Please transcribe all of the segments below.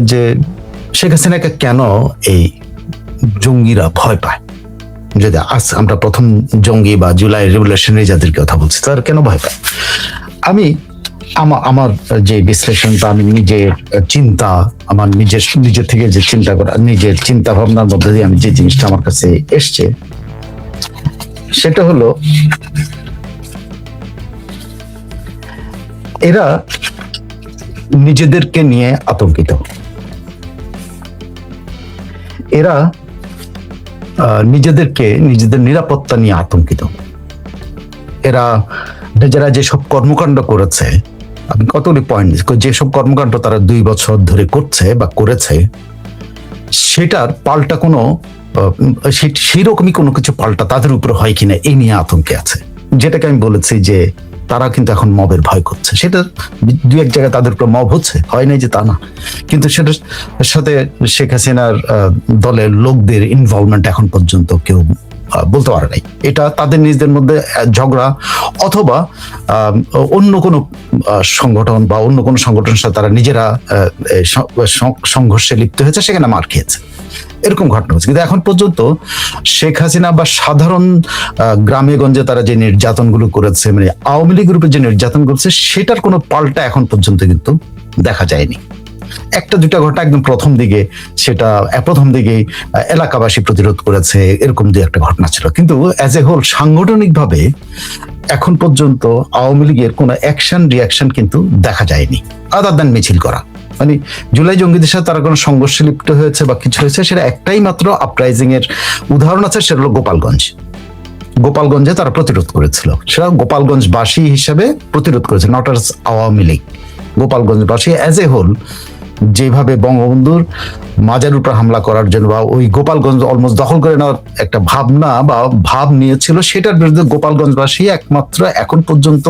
যে শেখ হাসিনাকে কেন এই জঙ্গিরা ভয় পায়। যদি আজ আমরা প্রথম জঙ্গি বা জুলাই রেভলিউশনারি যাদের কথা বলছি, তারা কেন ভয় পায়? আমি আমার যে বিশ্লেষণ বা আমি নিজের চিন্তা, আমার নিজের থেকে যে চিন্তা করা, নিজের চিন্তা ভাবনার মধ্যে দিয়ে আমি যে জিনিসটা আমার কাছে এসছে সেটা হলো এরা নিজেদেরকে নিয়ে আতঙ্কিত। এরা নিজেদের নিরাপত্তা নিয়ে আতঙ্কিত। এরা যারা যেসব কর্মকাণ্ড করেছে, আমি কতগুলি পয়েন্ট, যেসব কর্মকাণ্ড তারা 2 বছর ধরে করছে বা করেছে, সেটার পাল্টা কোনো সেইরকমই কোনো কিছু পাল্টা তাদের উপর হয় কিনা এই নিয়ে আতঙ্কে আছে। যেটাকে আমি বলেছি যে তারা কিন্তু এখন মবের ভয় করছে। সেটা 2-1 জায়গায় তাদের উপর মব হচ্ছে, হয় নাই যে তা না, কিন্তু সেটার সাথে শেখ হাসিনার দলের লোকদের ইনভলভমেন্ট এখন পর্যন্ত কেউ বলতে পারে নাই। এটা তাদের নিজেদের মধ্যে ঝগড়া, অথবা অন্য কোনো সংগঠন বা অন্য কোনো সংগঠনের সাথে তারা নিজেরা সংঘর্ষে লিপ্ত হয়েছে, সেখানে মার খেয়েছে, এরকম ঘটনা হচ্ছে। কিন্তু এখন পর্যন্ত শেখ হাসিনা বা সাধারণ গ্রামে গঞ্জে তারা যে নির্যাতনগুলো করেছে, মানে আওয়ামী লীগ গ্রুপে যে নির্যাতন করেছে, সেটার কোনো পাল্টা এখন পর্যন্ত কিন্তু দেখা যায়নি। 1-2টা ঘটনা একদম প্রথম দিকেই এলাকাবাসী প্রতিরোধ করেছে, এরকম 2-1টা ঘটনা ছিল, কিন্তু অ্যাজ এ হোল সাংগঠনিকভাবে এখন পর্যন্ত আওয়ামী লীগের কোনো অ্যাকশন রিয়াকশন কিন্তু দেখা যায়নি, আদার দ্যান মিছিল করা। মানে জুলাই জঙ্গিদের সাথে তারা কোনো সংঘর্ষে লিপ্ত হয়েছে বা কিছু হয়েছে, সেটা একটাই মাত্র আপরাইজিং এর উদাহরণ আছে, সেটা হলো গোপালগঞ্জে তারা প্রতিরোধ করেছিল। সেটা গোপালগঞ্জবাসী হিসেবে প্রতিরোধ করেছে, নট আস আওয়ামী লীগ। গোপালগঞ্জবাসী অ্যাজ এ হোল যেভাবে বঙ্গবন্ধুর মাজার উপর হামলা করার জন্য বা ওই গোপালগঞ্জ অলমোস্ট দখল করে নেওয়ার একটা ভাব নিয়েছিল, সেটার বিরুদ্ধে গোপালগঞ্জবাসী একমাত্র এখন পর্যন্ত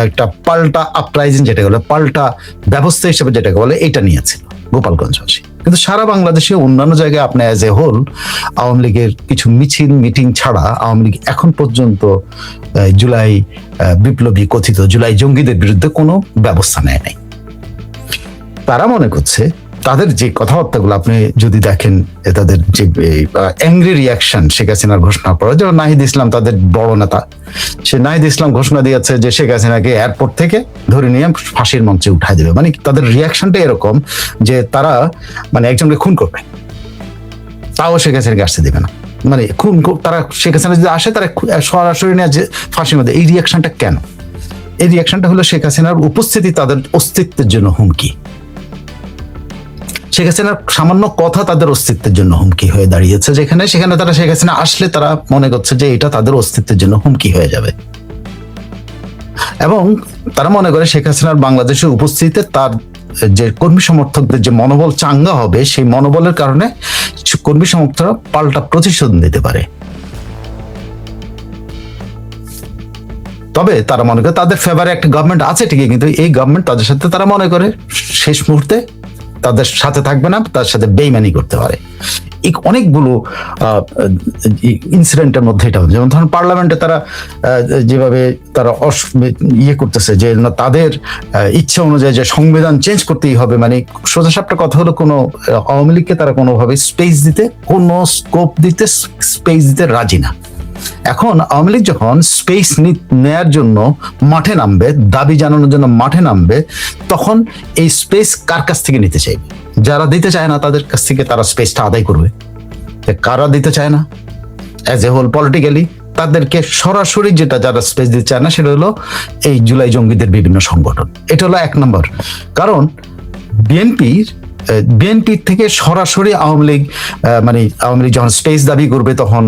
একটা পাল্টা আপরাইজিং, যেটাকে বলে পাল্টা ব্যবস্থা হিসেবে যেটাকে বলে, এটা নিয়েছিল গোপালগঞ্জবাসী। কিন্তু সারা বাংলাদেশে অন্যান্য জায়গায় আপনি অ্যাজ এ হোল আওয়ামী লীগের কিছু মিটিং ছাড়া আওয়ামী লীগ এখন পর্যন্ত জুলাই বিপ্লবী কথিত জুলাই জঙ্গিদের বিরুদ্ধে কোনো ব্যবস্থা নেয় নাই। তারা মনে করছে তাদের যে কথাবার্তাগুলো আপনি যদি দেখেন, তাদের যে অ্যাংরি রিয়াকশন শেখ হাসিনার ঘোষণা পরে, যেমন নাহিদ ইসলাম তাদের বড় নেতা, সে নাহিদ ইসলাম ঘোষণা দিয়েছে যে শেখ হাসিনাকে এয়ারপোর্ট থেকে ধরে নিয়ে ফাঁসির মঞ্চে উঠাই দেবে। মানে তাদের রিয়াকশনটা এরকম যে তারা মানে একজনকে খুন করবে, তাও শেখ হাসিনাকে আসতে দেবে না। মানে তারা শেখ হাসিনা যদি আসে তারা সরাসরি নিয়ে যে ফাঁসির মধ্যে। এই রিয়াকশনটা কেন? এই রিয়াকশনটা হলো শেখ হাসিনার উপস্থিতি তাদের অস্তিত্বের জন্য হুমকি। শেখ হাসিনার সামান্য কথা তাদের অস্তিত্বের জন্য হুমকি হয়ে দাঁড়িয়েছে, সেখানে তারা শেখ হাসিনা আসলে তারা মনে করছে যে এটা তাদের অস্তিত্বের জন্য হুমকি হয়ে যাবে, এবং তারা মনে করে শেখ হাসিনার বাংলাদেশের উপস্থিতিতে তার যে কর্মী সমর্থকদের যে মনোবল চাঙ্গা হবে, সেই মনোবলের কারণে কর্মী সমর্থকরা পাল্টা প্রতিশোধ নিতে পারে। তবে তারা মনে করে তাদের ফেভারে একটা গভর্নমেন্ট আছে ঠিকই, কিন্তু এই গভর্নমেন্ট তাদের সাথে তারা মনে করে শেষ মুহূর্তে তাদের সাথে থাকবে না, তার সাথে বেইমানি করতে পারে। অনেকগুলো ইনসিডেন্টের মধ্যে এটা, যেমন ধরুন পার্লামেন্টে তারা যেভাবে তারা করতেছে যে তাদের ইচ্ছা অনুযায়ী যে সংবিধান চেঞ্জ করতেই হবে, মানে সোজাসাপটা কথা হলো কোনো আওয়ামী লীগকে তারা কোনোভাবে স্কোপ দিতে স্পেস দিতে রাজি না। এখন আওয়ামী লীগ যখন স্পেস নেয়ার জন্য মাঠে নামবে, দাবি জানানোর জন্য মাঠে নামবে, তখন এই স্পেস কার কাছ থেকে নিতে চাইবে? যারা দিতে চায় না তাদের কাছ থেকে তারা স্পেসটা আদায় করবে। কারা দিতে চায় না অ্যাজ এ হোল পলিটিক্যালি, তাদেরকে সরাসরি যারা স্পেস দিতে চায় না, সেটা হলো এই জুলাই জঙ্গিদের বিভিন্ন সংগঠন। এটা হলো 1 নম্বর কারণ। বিএনপির থেকে সরাসরি আওয়ামী লীগ যখন স্পেস দাবি করবে, তখন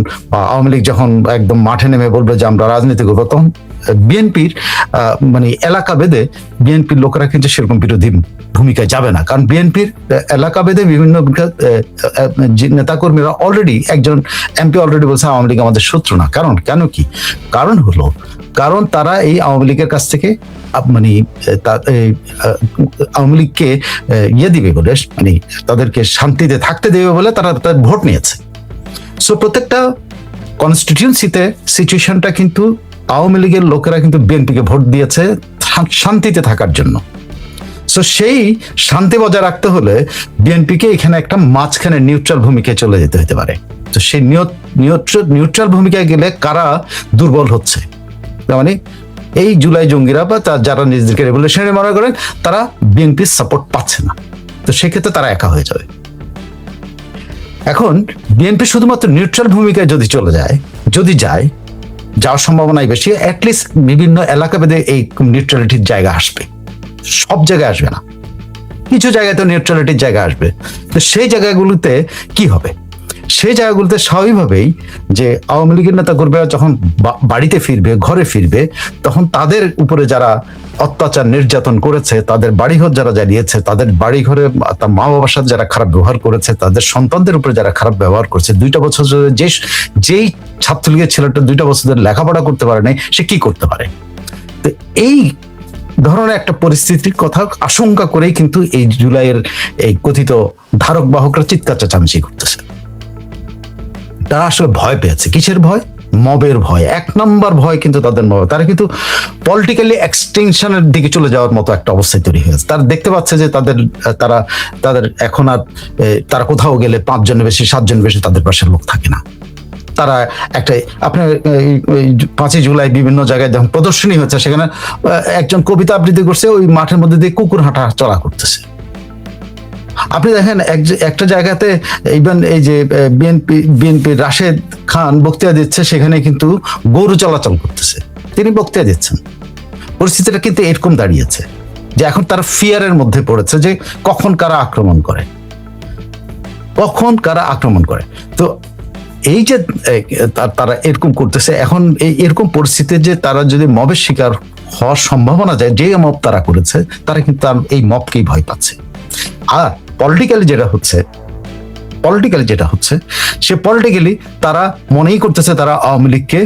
আওয়ামী লীগ যখন একদম মাঠে নেমে বলবে যে আমরা রাজনীতি করবো, তখন বিএনপির এলাকা ভেদে বিএনপির লোকেরা কিন্তু সেরকম বিরোধী ভূমিকায় যাবে না। কারণ বিএনপির এলাকা ভেদে বিভিন্ন নেতাকর্মীরা অলরেডি, একজন এমপি অলরেডি বলছে আওয়ামী লীগ আমাদের শত্রু না। কারণ তারা এই আওয়ামী লীগের কাছ থেকে আওয়ামী লীগকে দিবে বলে, তাদেরকে শান্তিতে থাকতে দেবে বলে তারা ভোট নিয়েছে। সো প্রত্যেকটা কনস্টিটিউয়েন্সিতে সিচুয়েশনটা কিন্তু আওয়ামী লীগের লোকেরা কিন্তু বিএনপিকে ভোট দিয়েছে শান্তিতে থাকার জন্য। সো সেই শান্তি বজায় রাখতে হলে বিএনপিকে এখানে একটা মাঝখানে নিউট্রাল ভূমিকায় চলে যেতে হতে পারে। তো সেই নিউট্রাল ভূমিকায় গেলে কারা দুর্বল হচ্ছে, তার মানে এই জুলাই জঙ্গিরা বা যারা নিজেদেরকে রেভলিউশনারি মনে করেন তারা বিএনপির সাপোর্ট পাচ্ছে না, তো সেক্ষেত্রে তারা একা হয়ে যাবে। এখন বিএনপি শুধুমাত্র নিউট্রাল ভূমিকায় যদি চলে যায়, যাওয়ার সম্ভাবনাই বেশি। অ্যাটলিস্ট বিভিন্ন এলাকা ভেদে এই নিউট্রালিটির জায়গা আসবে, সব জায়গায় আসবে না, কিছু জায়গায় তো নিউট্রালিটির জায়গা আসবে। তো সেই জায়গাগুলোতে কি হবে? সেই জায়গাগুলোতে স্বাভাবিকভাবেই যে আওয়ামী লীগের নেতা কর্মীরা যখন বাড়িতে ফিরবে, ঘরে ফিরবে, তখন তাদের উপরে যারা অত্যাচার নির্যাতন করেছে, তাদের বাড়িঘর যারা জ্বালিয়েছে, তাদের বাড়িঘরে তার মা বাবার সাথে যারা খারাপ ব্যবহার করেছে, তাদের সন্তানদের উপরে যারা খারাপ ব্যবহার করছে, 2টা বছর ধরে যেই ছাত্রলীগের ছেলেটা 2টা বছর ধরে লেখাপড়া করতে পারে নাই, সে কি করতে পারে? তো এই ধরনের একটা পরিস্থিতির কথা আশঙ্কা করেই কিন্তু এই জুলাইয়ের এই কথিত ধারক বাহকরা চিৎকার চেঁচামেচি করতেছে। তারা আসলে ভয় পেয়েছে। কিসের ভয়? মবের ভয়। 1 নম্বর ভয় কিন্তু তাদের মব। তারা কিন্তু পলিটিক্যালি এক্সটেনশনের দিকে চলে যাওয়ার মতো একটা অবস্থায় তৈরি হয়েছে। তারা দেখতে পাচ্ছে যে তাদের এখন আর তারা কোথাও গেলে 5 জনের বেশি 7 জনের বেশি তাদের পাশের লোক থাকে না। তারা একটা আপনার 5ই জুলাই বিভিন্ন জায়গায় যখন প্রদর্শনী হচ্ছে, সেখানে একজন কবিতা আবৃত্তি করছে, ওই মাঠের মধ্যে দিয়ে কুকুর হাঁটা চলা করতেছে। আপনি দেখেন একটা জায়গাতে ইভেন এই যে বিএনপি রাশেদ খান বক্তৃতা দিচ্ছে, সেখানে কিন্তু গরু চলাচল করতেছে, তিনি বক্তৃতা দিচ্ছেন। পরিস্থিতিটা কিন্তু এরকম দাঁড়িয়েছে যে এখন তারা ফিয়ারের মধ্যে পড়েছে যে কখন কারা আক্রমণ করে। তো এই যে তারা এরকম করতেছে, এখন এরকম পরিস্থিতিতে যে তারা যদি মবের শিকার হওয়ার সম্ভাবনা যায়, যে মব তারা করেছে, তারা কিন্তু এই মবকেই ভয় পাচ্ছে। আর পলিটিক্যালি যেটা হচ্ছে সে পলিটিক্যালি তারা মনেই করতেছে তারা আওয়ামী লীগকে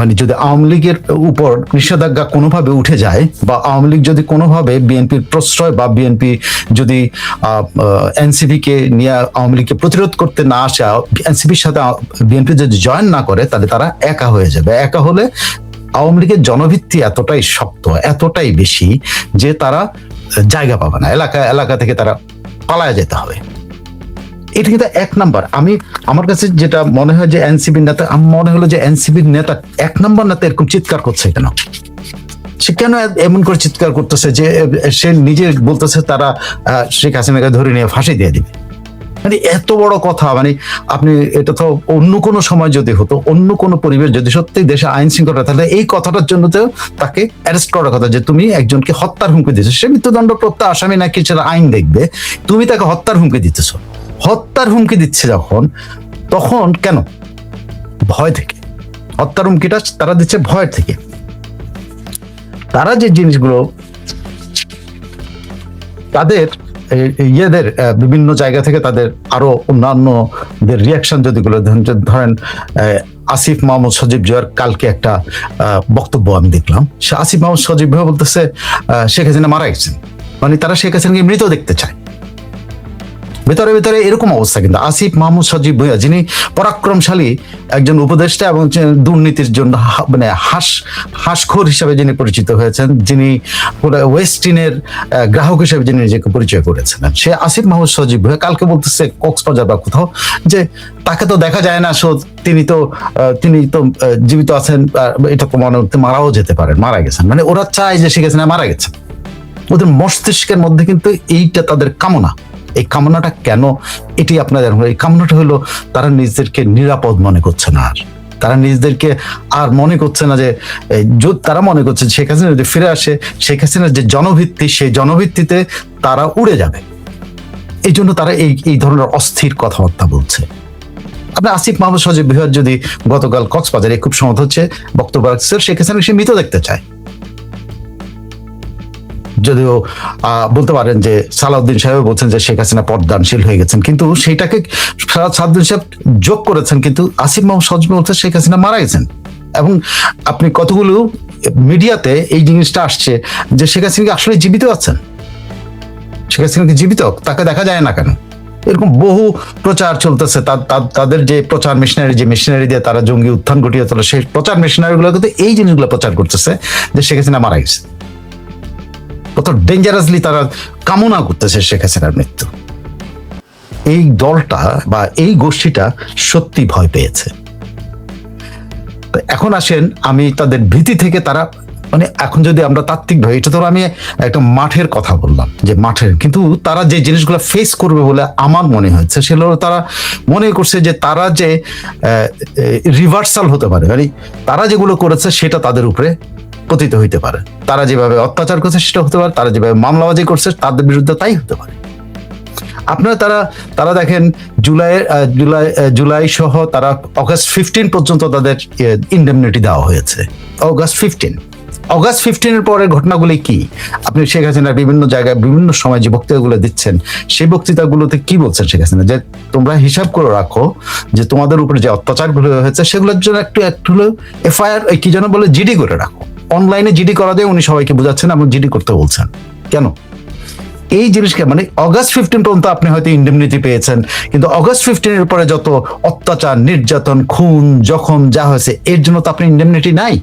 মানে যদি আওয়ামী লীগের উপর নিষেধাজ্ঞা কোনোভাবে উঠে যায়, বা আওয়ামী লীগ যদি কোনোভাবে বিএনপির প্রশ্রয় বা বিএনপি যদি এনসিপি কে নিয়ে আওয়ামী লীগকে প্রতিরোধ করতে না আসে, এনসিপির সাথে বিএনপি যদি জয়েন না করে, তাহলে তারা একা হয়ে যাবে। একা হলে আওয়ামী লীগের জনভিত্তি এতটাই শক্ত, এতটাই বেশি যে তারা জায়গা পাবে না, এলাকা থেকে তারা পালায় যেতে হবে। এটা কিন্তু 1 নাম্বার। আমার কাছে যেটা মনে হয় যে এনসিপির নেতা, আমার মনে হলো যে এনসিপির নেতা 1 নম্বর নেতা এরকম চিৎকার করছে কেন? সে কেন এমন করে চিৎকার করতেছে যে সে নিজে বলতেছে তারা শেখ হাসিনাকে ধরে নিয়ে ফাঁসি দিয়ে দিবে? মানে এত বড় কথা, মানে আপনি এটা তো অন্য কোনো সময় যদি হতো, অন্য কোনো পরিবেশ যদি সত্যি দেশে আইন শৃঙ্খলা, তাহলে এই কথাটার জন্য তো তাকে অ্যারেস্ট করার কথা, যে তুমি একজনকে হত্যার হুমকি দিচ্ছ, সে মৃত্যুদণ্ডপ্রাপ্ত আসামি নাকি সেটা আইন দেখবে, তুমি তাকে হত্যার হুমকি দিতেছ। হত্যার হুমকি দিচ্ছে যখন, তখন কেন? ভয় থেকে। হত্যার হুমকিটা তারা দিচ্ছে ভয় থেকে। তারা যে জিনিসগুলো তাদের বিভিন্ন জায়গা থেকে তাদের আরো অন্যান্যদের রিয়াকশন যদি ধরেন, আসিফ মাহমুদ সজীব জয়ের কালকে একটা বক্তব্য আমি দেখলাম, সে আসিফ মাহমুদ সজীব ভাই বলতেছে শেখ হাসিনা মারা গেছেন, মানে তারা শেখ হাসিনাকে মৃত দেখতে চায়। ভেতরে এরকম অবস্থা। কিন্তু আসিফ মাহমুদ সজীব ভুঁইয়া, যিনি পরাক্রমশালী একজন উপদেষ্টা এবং দুর্নীতির জন্য মানে হাসখোর হিসাবে যিনি পরিচিত হয়েছেন, যিনি ওয়েস্টিনের গ্রাহক হিসেবে যিনি নিজেকে পরিচয় করেছেন, সে আসিফ মাহমুদ সজীব ভুঁইয়া কালকে বলতেছে কক্সবাজার বা কোথাও, যে তাকে তো দেখা যায় না, তিনি তো জীবিত আছেন, এটা তো মনে হতে মারাও যেতে পারেন, মারা গেছেন। মানে ওরা চায় যে শেখ হাসিনা মারা গেছেন। ওদের মস্তিষ্কের মধ্যে কিন্তু এইটা তাদের কামনা। এই কামনাটা কেন? এটি আপনাদের, এই কামনাটা হলো তারা নিজেদেরকে নিরাপদ মনে করছে না, তারা নিজেদেরকে আর মনে করছে না যে, তারা মনে করছে শেখ হাসিনা যদি ফিরে আসে, শেখ হাসিনার যে জনভিত্তি, সেই জনভিত্তিতে তারা উড়ে যাবে। এই জন্য তারা এই ধরনের অস্থির কথাবার্তা বলছে। আপনার আসিফ মাহমুদ সজীব ভুঁইয়া যদি গতকাল কক্সবাজারে খুব সম্ভব হচ্ছে বক্তব্য রাখছে, শেখ হাসিনা সে মৃত দেখতে চায়। যদিও বলতে পারেন যে সালাউদ্দিন সাহেব বলছেন যে শেখ হাসিনা পর্দানশীল হয়ে গেছেন, কিন্তু সেইটাকে সালাউদ্দিন সাহেব যোগ করেছেন, কিন্তু আসিফ মাহমুদ সজীব বলছেন শেখ হাসিনা মারা গেছেন। এবং আপনি কতগুলো মিডিয়াতে এই জিনিসটা আসছে যে শেখ হাসিনা আসলে জীবিত আছেন, শেখ হাসিনা কি জীবিত, তাকে দেখা যায় না কেন? এরকম বহু প্রচার চলতেছে। তাদের যে প্রচার মেশিনারি দিয়ে তারা জঙ্গি উত্থান ঘটিয়ে তোলে, সেই প্রচার মেশিনারি গুলো কিন্তু এই জিনিসগুলো প্রচার করতেছে যে শেখ হাসিনা মারা গেছে। কত ডেঞ্জারাসলি তারা কামনা করতেছে শেখ হাসিনার মৃত্যু। এই দলটা বা এই গোষ্ঠীটা সত্যি ভয় পেয়েছে। এখন আসেন, আমি তাদের ভীতি থেকে তারা মানে এখন যদি আমরা তাত্ত্বিক ভাবে, এটা তো আমি একটা মাঠের কথা বললাম যে মাঠের, কিন্তু তারা যে জিনিসগুলো ফেস করবে বলে আমার মনে হচ্ছে সেগুলো তারা মনে করছে যে তারা যে রিভার্সাল হতে পারে, মানে তারা যেগুলো করেছে সেটা তাদের উপরে পতিত হইতে পারে। তারা যেভাবে অত্যাচার করছে সেটা হতে পারে, তারা যেভাবে মামলাবাজি করছে তাদের বিরুদ্ধে তাই হতে পারে। আপনারা তারা দেখেন জুলাই সহ তারা অগাস্ট 15 পর্যন্ত তাদের ইন্ডেমনিটি দেওয়া হয়েছে। অগাস্ট 15-এর পরের ঘটনাগুলি কি? আপনি শেখ হাসিনার বিভিন্ন জায়গায় বিভিন্ন সময় যে বক্তৃতাগুলো দিচ্ছেন, সেই বক্তৃতাগুলোতে কি বলছেন শেখ হাসিনা? যে তোমরা হিসাব করে রাখো যে তোমাদের উপরে যে অত্যাচারগুলো হয়েছে সেগুলোর জন্য একটু হলেও এফআইআর কি যেন বলে জিডি করে রাখো। অনলাইনে জিডি করা দিয়ে উনি সবাইকে বোঝাচ্ছেন এবং জিডি করতে বলছেন। কেন? এই জিনিসকে মানে অগাস্ট 15 পর্যন্ত আপনি হয়তো ইন্ডেমনিটি পেয়েছেন, কিন্তু অগাস্ট 15-এর পরে যত অত্যাচার, নির্যাতন, খুন, জখম যা হয়েছে এর জন্য তো আপনি ইন্ডেমনিটি নাই।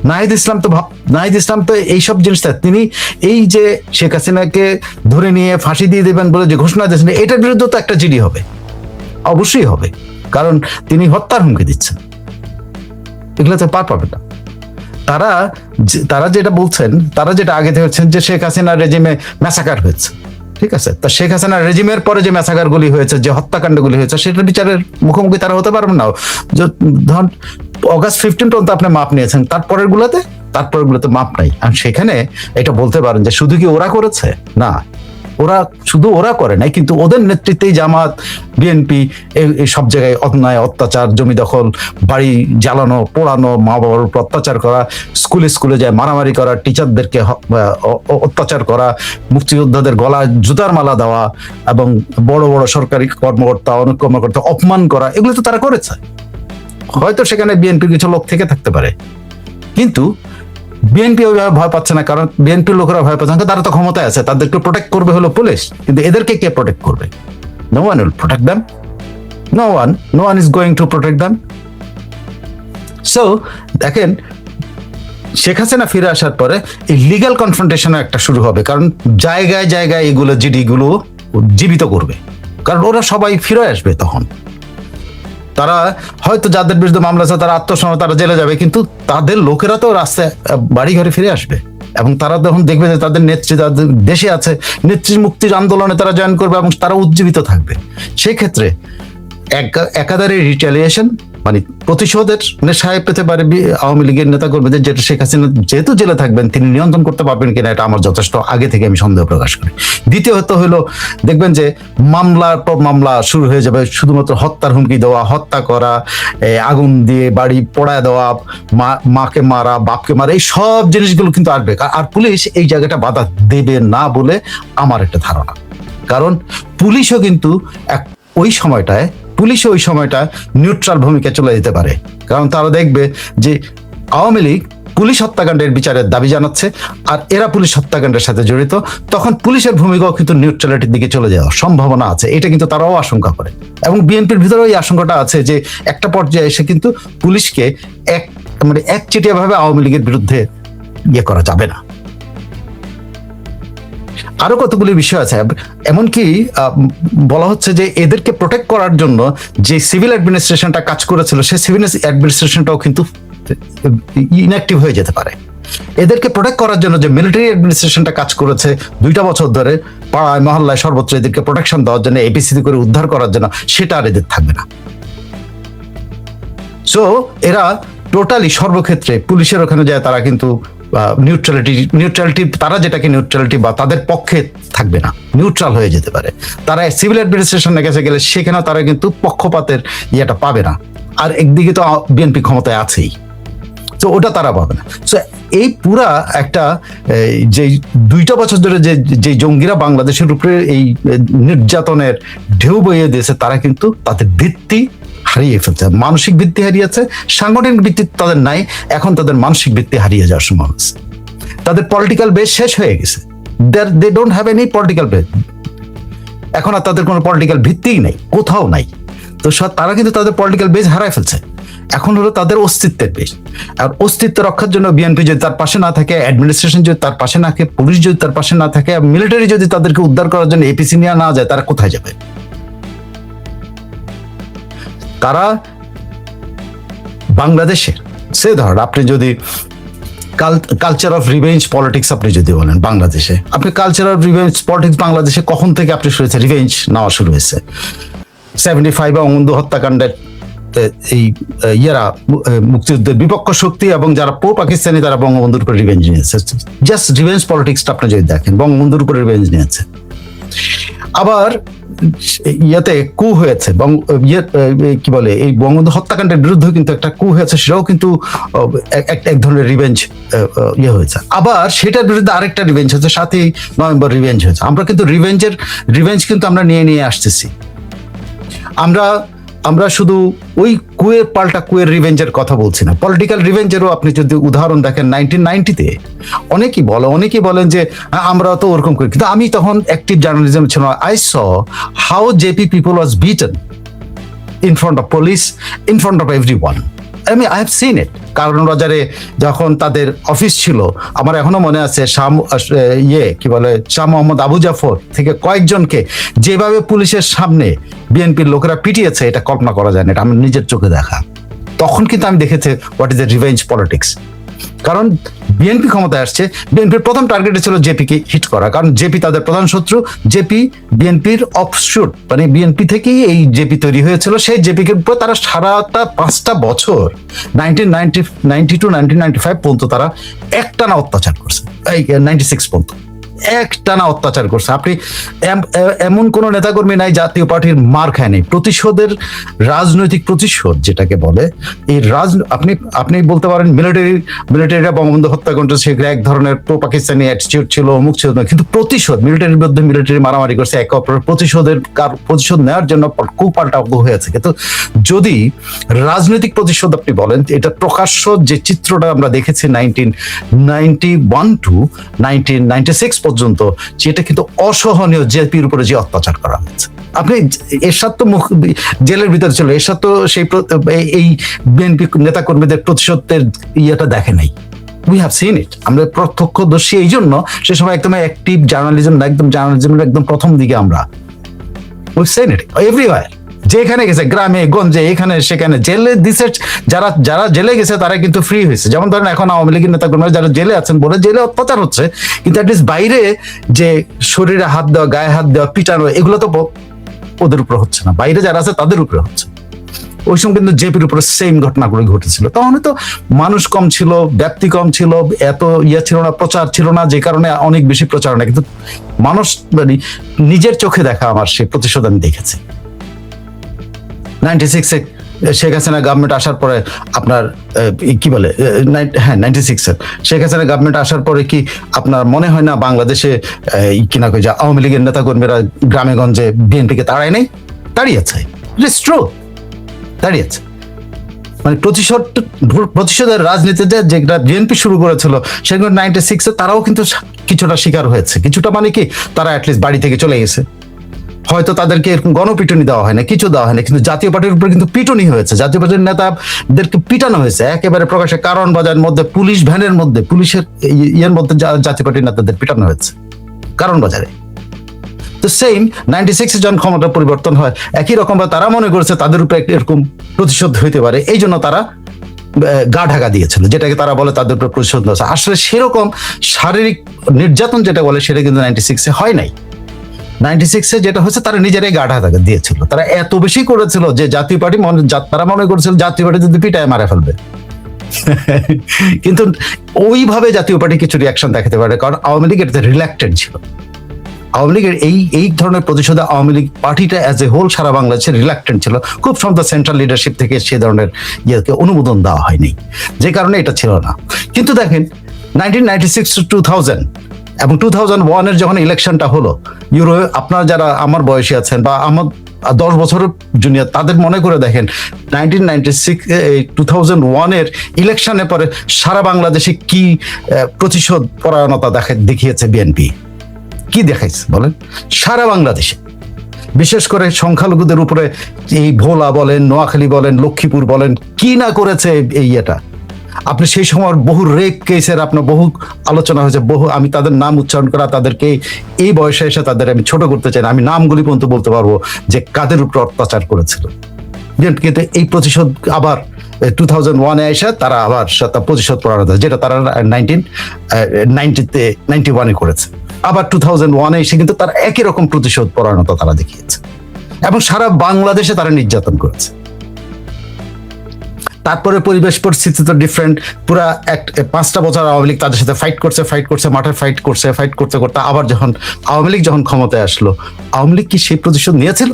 নাহিদ ইসলাম তো এইসব জিনিসটা তিনি এই যে শেখ হাসিনাকে ধরে নিয়ে ফাঁসি দিয়ে দেবেন বলে যে ঘোষণা দিয়েছেন, এটার বিরুদ্ধে তো একটা জিডি হবে, অবশ্যই হবে, কারণ তিনি হত্যার হুমকি দিচ্ছেন। এগুলো তো পার পাবে না। তারা যেটা বলছেন, তারা যেটা আগে দেখছেন যে শেখ হাসিনার রেজিমে ম্যাসাকার হয়েছে, ঠিক আছে, তা শেখ হাসিনার রেজিমের পরে যে ম্যাসাকার গুলি হয়েছে, যে হত্যাকাণ্ডগুলি হয়েছে, সেটার বিচারের মুখোমুখি তারা হতে পারবেন না। ধরুন অগাস্ট 15 পর্যন্ত আপনি মাপ নিয়েছেন, তারপরের গুলোতে মাপ নাই। আর সেখানে এটা বলতে পারেন যে শুধু কি ওরা করেছে? না, ওরা করে নাই, কিন্তু ওদের নেতৃত্বেই জামাত, বিএনপি এই সব জায়গায় অন্যায়, অত্যাচার, জমি দখল, বাড়ি জ্বালানো, পোড়ানো, মা বাবার উপর অত্যাচার করা, স্কুলে যায় মারামারি করা, টিচারদেরকে অত্যাচার করা, মুক্তিযোদ্ধাদের গলায় জুতার মালা দেওয়া এবং বড় বড় সরকারি কর্মকর্তা, অনেক কর্মকর্তা অপমান করা, এগুলো তো তারা করেছে। হয়তো সেখানে বিএনপির কিছু লোক থেকে থাকতে পারে, কিন্তু বিএনপি ওইভাবে ভয় পাচ্ছে না, কারণ বিএনপির লোকেরা ভয় পাচ্ছে না, তারা তো ক্ষমতায় আছে, তাদেরকে প্রোটেক্ট করবে হলো পুলিশ, কিন্তু এদেরকে কে প্রোটেক্ট করবে? No one will protect them, no one is going to protect them. So দেখেন, শেখ হাসিনা ফিরে আসার পরে এই লিগ্যাল কনফ্রন্টেশনও একটা শুরু হবে, কারণ জায়গায় জায়গায় এগুলো জিডিগুলো জীবিত করবে, কারণ ওরা সবাই ফিরে আসবে। তখন তারা হয়তো যাদের বিরুদ্ধে মামলা আছে তারা আত্মসমর্পণ, তারা জেলে যাবে, কিন্তু তাদের লোকেরা তো রাস্তায় বাড়ি ঘরে ফিরে আসবে, এবং তারা তখন দেখবে যে তাদের নেত্রী তাদের দেশে আছে, নেত্রীর মুক্তির আন্দোলনে তারা জয়েন করবে এবং তারা উজ্জীবিত থাকবে। সেই ক্ষেত্রে একাধারে রিটেলিয়েশন মানে প্রতিশোধের নেশায় পেতে পারে আওয়ামী লীগের নেতা কর্মীদের, যেটা শেখ হাসিনা যেহেতু জেলে থাকবেন তিনি নিয়ন্ত্রণ করতে পারবেন কিনা এটা আমার যথেষ্ট আগে থেকে আমি সন্দেহ প্রকাশ করি। দ্বিতীয়ত হলো দেখবেন যে মামলার পর মামলা শুরু হয়ে যাবে, শুধুমাত্র হত্যার হুমকি দেওয়া, হত্যা করা, আগুন দিয়ে বাড়ি পোড়ায় দেওয়া, মাকে মারা, বাপকে মারা, এই সব জিনিসগুলো কিন্তু আসবে। আর পুলিশ এই জায়গাটা বাধা দেবে না বলে আমার একটা ধারণা, কারণ পুলিশও কিন্তু ওই সময়টায় নিউট্রাল ভূমিকা চলে যেতে পারে, কারণ তারা দেখবে যে আওয়ামী লীগ পুলিশ হত্যাকাণ্ডের বিচারের দাবি জানাচ্ছে আর এরা পুলিশ হত্যাকাণ্ডের সাথে জড়িত, তখন পুলিশের ভূমিকাও কিন্তু নিউট্রালিটির দিকে চলে যাওয়ার সম্ভাবনা আছে। এটা কিন্তু তারাও আশঙ্কা করে, এবং বিএনপির ভিতরেও এই আশঙ্কাটা আছে যে একটা পর্যায়ে এসে কিন্তু পুলিশকে একচেটিয়া ভাবে আওয়ামী লীগের বিরুদ্ধে করা যাবে না। আরো কতগুলি বিষয় আছে, এমনকি বলা হচ্ছে যে এদেরকে প্রোটেক্ট করার জন্য যে সিভিল অ্যাডমিনিস্ট্রেশনটা কাজ করেছিল সেই সিভিল অ্যাডমিনিস্ট্রেশনটাও কিন্তু ইনঅ্যাক্টিভ হয়ে যেতে পারে। এদেরকে প্রোটেক্ট করার জন্য যে মিলিটারি অ্যাডমিনিস্ট্রেশনটা কাজ করেছে 2টা বছর ধরে পাড়ায় মহল্লায় সর্বত্র এদেরকে প্রোটেকশন দেওয়ার জন্য, এপিসিসি করে উদ্ধার করার জন্য, সেটা আর এদের থাকবে না। সো এরা টোটালি সর্বক্ষেত্রে পুলিশের ওখানে যায় তারা কিন্তু নিউট্রালিটি তারা যেটাকে নিউট্রালিটি বা তাদের পক্ষে থাকবে না, নিউট্রাল হয়ে যেতে পারে। তারা সিভিল অ্যাডমিনিস্ট্রেশনের কাছে গেলে সেখানে তারা কিন্তু পক্ষপাতের ইয়েটা পাবে না। আর একদিকে তো বিএনপি ক্ষমতায় আছেই, তো ওটা তারা পাবে না। সো এই পুরা একটা যে 2টা বছর ধরে যে জঙ্গিরা বাংলাদেশের উপরে এই নির্যাতনের ঢেউ বইয়ে দিয়েছে, তারা কিন্তু তাদের ভিত্তি হারিয়ে ফেলছে, মানসিক ভিত্তি হারিয়েছে। সাংগঠনিক ভিত্তি তাদের নাই, এখন তাদের মানসিক ভিত্তি হারিয়ে যাওয়ার সময় আছে। তাদের পলিটিক্যাল বেস শেষ হয়ে গেছে, they don't have any political base. এখন আর তাদের কোনো পলিটিক্যাল ভিত্তিই নেই, কোথাও নাই। তো তারা কিন্তু তাদের পলিটিক্যাল বেস হারায় ফেলছে। এখন হলো তাদের অস্তিত্বের পেশ। আর অস্তিত্ব রক্ষার জন্য বিএনপি যদি তার পাশে না থাকে, অ্যাডমিনিস্ট্রেশন যদি তার পাশে না থাকে, পুলিশ যদি তার পাশে না থাকে, মিলিটারি যদি তাদেরকে উদ্ধার করার জন্য এপিসি নিয়ে না যায়, তারা কোথায় যাবে? তারা বাংলাদেশের সে ধর আপনি যদি কালচার অফ রিভেঞ্জ পলিটিক্স আপনি যদি বলেন বাংলাদেশে, আপনি কালচার অফ রিভেঞ্জ পলিটিক্স বাংলাদেশে কখন থেকে আপনি শুরু হয়েছে? রিভেঞ্জ নেওয়া শুরু হয়েছে 75 বঙ্গবন্ধু হত্যাকাণ্ডের এই ইয়েরা মুক্তিযুদ্ধের বিপক্ষ শক্তি এবং যারা প্রো পাকিস্তানি তারা বঙ্গবন্ধুর উপর রিভেঞ্জ নিয়েছে। জাস্ট রিভেঞ্জ পলিটিক্সটা আপনি যদি দেখেন, বঙ্গবন্ধুর উপর রিভেঞ্জ নিয়েছে। আবার ইয়াতে কু হয়েছে, কি বলে, এই বঙ্গবন্ধু হত্যাকাণ্ডের বিরুদ্ধে কিন্তু একটা কু হয়েছে, সেটাও কিন্তু এক ধরনের রিভেঞ্জ ইয়ে হয়েছে। আবার সেটার বিরুদ্ধে আরেকটা রিভেঞ্জ হয়েছে, 7ই নভেম্বর রিভেঞ্জ হয়েছে। আমরা কিন্তু রিভেঞ্জ কিন্তু আমরা নিয়ে আসতেছি। আমরা শুধু ওই কুয়ের পাল্টা কুয়ের রিভেঞ্জের কথা বলছি না, পলিটিক্যাল রিভেঞ্জেরও আপনি যদি উদাহরণ দেখেন 1990-তে অনেকেই বলেন যে আমরা তো ওরকম করি, কিন্তু আমি তখন অ্যাক্টিভ জার্নালিজম ছিল। I saw how JP people was beaten in front of police, in front of everyone. I have seen ইট। কারণ বাজারে যখন তাদের অফিস ছিল, আমার এখনো মনে আছে শাহ মোহাম্মদ আবু জাফর থেকে কয়েকজনকে যেভাবে পুলিশের সামনে বিএনপির লোকেরা পিটিয়েছে, এটা কল্পনা করা যায় না, এটা আমার নিজের চোখে দেখা। তখন কিন্তু আমি দেখেছি what is the revenge politics. কারণ বিএনপি ক্ষমতায় আসছে, বিএনপির প্রথম টার্গেটে ছিল জেপিকে হিট করা, কারণ জেপি তাদের প্রধান শত্রু। জেপি বিএনপির অফশুট, মানে বিএনপি থেকেই এই জেপি তৈরি হয়েছিল। সেই জেপিকে উপর তারা সারাটা 5টা বছর 1992-1995 পর্যন্ত তারা একটানা অত্যাচার করছে, এই 96 পর্যন্ত একটানা অত্যাচার করছে। আপনি এমন কোন নেতাকর্মী নাই জাতীয় পার্টির মার খায় নেই। প্রতিশোধের রাজনৈতিক প্রতিশোধ যেটাকে বলে, এই আপনি বলতে পারেন মিলিটারিরা বঙ্গবন্ধু হত্যাকাণ্ড সেগুলো এক ধরনের প্রো পাকিস্তানি অ্যাটিটিউড ছিল, অমুক ছিল না, কিন্তু প্রতিশোধ মিলিটারির বিরুদ্ধে মিলিটারি মারামারি করছে, একে অপরের প্রতিশোধ নেওয়ার জন্য কুপাল্টা হয়েছে। কিন্তু যদি রাজনৈতিক প্রতিশোধ আপনি বলেন, এটা প্রকাশ্য যে চিত্রটা আমরা দেখেছি 1991-1996 পর্যন্ত, যেটা কিন্তু অসহনীয়, জেপির উপরে যে অত্যাচার করা হয়েছে। আপনি এরশাদ তো জেলের ভিতরে ছিল, এরশাদ তো এই বিএনপি নেতাকর্মীদের প্রতিশোধের ইয়েটা দেখে নাই। উই হ্যাভ সিন ইট। আমরা প্রত্যক্ষদর্শী, এই জন্য সে সময় একদম অ্যাক্টিভ জার্নালিজমের একদম প্রথম দিকে আমরা উইভ সিন ইট এভরিওয়্যার। যেখানে গেছে, গ্রামে গঞ্জে, এখানে সেখানে, জেলে দিছে যারা জেলে গেছে তারা কিন্তু ফ্রি হয়েছে। যেমন ধরেন এখন আওয়ামী লীগের নেতাকর্মীরা যারা জেলে আছেন বলে জেলে অত্যাচার হচ্ছে, কিন্তু অ্যাটলিস্ট বাইরে যে শরীরে হাত দেওয়া, গায়ে হাত দেওয়া, পিটানো, এগুলো তো ওদের উপরে হচ্ছে না, বাইরে যারা আছে তাদের উপরে হচ্ছে। ওই সময় কিন্তু জেপির উপরে সেম ঘটনাগুলো ঘটেছিল। তখন তো মানুষ কম ছিল, ব্যাপ্তি কম ছিল, এত ছিল না, প্রচার ছিল না, যে কারণে অনেক বেশি প্রচারণা। কিন্তু মানুষ মানে নিজের চোখে দেখা আমার সেই প্রতিশোধ আমি দেখেছি। 96-এ শেখ হাসিনা গভর্নমেন্ট আসার পরে আপনার কি বলে, 96-এ শেখ হাসিনা গভর্নমেন্ট আসার পরে কি আপনার মনে হয় না বাংলাদেশে কিনা কই যে আওয়ামী লীগের নেতাকর্মীরা গ্রামে গঞ্জে বিএনপিকে তাড়ায় নেই? দাঁড়িয়েছে, ইটস ট্রু, দাঁড়িয়েছে। মানে প্রতিশোধের রাজনীতিতে যেটা বিএনপি শুরু করেছিল, সেগুলো 96-এ তারাও কিন্তু কিছুটা শিকার হয়েছে। কিছুটা মানে কি, তারা অ্যাটলিস্ট বাড়ি থেকে চলে গেছে, হয়তো তাদেরকে এরকম গণপিটুনি দেওয়া হয় না, কিছু দেওয়া হয় না, কিন্তু জাতীয় পার্টির উপরে কিন্তু পিটুনি হয়েছে। জাতীয় পার্টির নেতাদেরকে পিটানো হয়েছে একেবারে প্রকাশ্যে, কারণ বাজারের মধ্যে, পুলিশ ভ্যানের মধ্যে, পুলিশের ইয়ের মধ্যে জাতীয় পার্টির নেতাদের পিটানো হয়েছে কারণ বাজারে। তো সেম 96-এ যখন ক্ষমতা পরিবর্তন হয়, একই রকম তারা মনে করেছে তাদের উপরে এরকম প্রতিশোধ হইতে পারে, এই জন্য তারা গা ঢাকা দিয়েছিল, যেটাকে তারা বলে তাদের উপরে প্রতিশোধ। আসলে সেরকম শারীরিক নির্যাতন যেটা বলে, সেটা কিন্তু 96-এ হয় নাই। 96-এ যেটা হচ্ছে, তারা নিজেরাই গা ঢাকা দিয়েছিল। তারা এত বেশি করেছিল যে জাতীয় পার্টি তারা মনে করেছিল জাতীয় পার্টি যদি পিটায় মারা ফেলবে। কিন্তু ওইভাবে জাতীয় পার্টি কিছু রিয়াকশন দেখাতে পারে, কারণ আওয়ামী লীগ এটাতে রিল্যাক্টেড ছিল। আওয়ামী লীগের এই ধরনের প্রতিশোধে আওয়ামী লীগ পার্টিটা অ্যাজ এ হোল সারা বাংলাদেশে রিল্যাক্টেন্ট ছিল। খুব সম্ভবত সেন্ট্রাল লিডারশিপ থেকে সে ধরনের ইয়েকে অনুমোদন দেওয়া হয়নি, যে কারণে এটা ছিল না। কিন্তু দেখেন 1996-2000 এবং 2001-এর যখন ইলেকশনটা হলো, আপনারা যারা আমার বয়সী আছেন বা আমার 10 বছরের জুনিয়র, তাদের মনে করে দেখেন 2001-এর ইলেকশনের পরে সারা বাংলাদেশে কি প্রতিশোধ পরায়ণতা দেখিয়েছে বিএনপি। কি দেখাইছে বলেন? সারা বাংলাদেশে বিশেষ করে সংখ্যালঘুদের উপরে এই ভোলা বলেন, নোয়াখালী বলেন, লক্ষ্মীপুর বলেন, কি না করেছে এই এটা। আপনি সেই সময় বহু রেপ কেসের আপনার বহু আলোচনা হয়েছে, বহু, আমি তাদের নাম উচ্চারণ করা, তাদেরকে এই বয়সে এসে তাদের আমি ছোট করতে চাই না, আমি নামগুলি পর্যন্ত বলতে পারবো যে কাদের উপর অত্যাচার করেছিল। কিন্তু এই প্রতিশোধ আবার 2001-এ এসে তারা আবার প্রতিশোধ পড়ানো, যেটা তারা 1991-এ করেছে, আবার 2001-এ এসে কিন্তু তারা একই রকম প্রতিশোধ পরায়ণতা তারা দেখিয়েছে এবং সারা বাংলাদেশে তারা নির্যাতন করেছে। তারপরে পরিবেশ পরিস্থিতি তো ডিফারেন্ট, পুরা 5টা বছর আওয়ামী লীগ তাদের সাথে ফাইট করছে, মাঠে ফাইট করতে করতে আবার যখন আওয়ামী লীগ যখন ক্ষমতায় আসলো, আওয়ামী লীগ কি সেই প্রতিশোধ নিয়েছিল?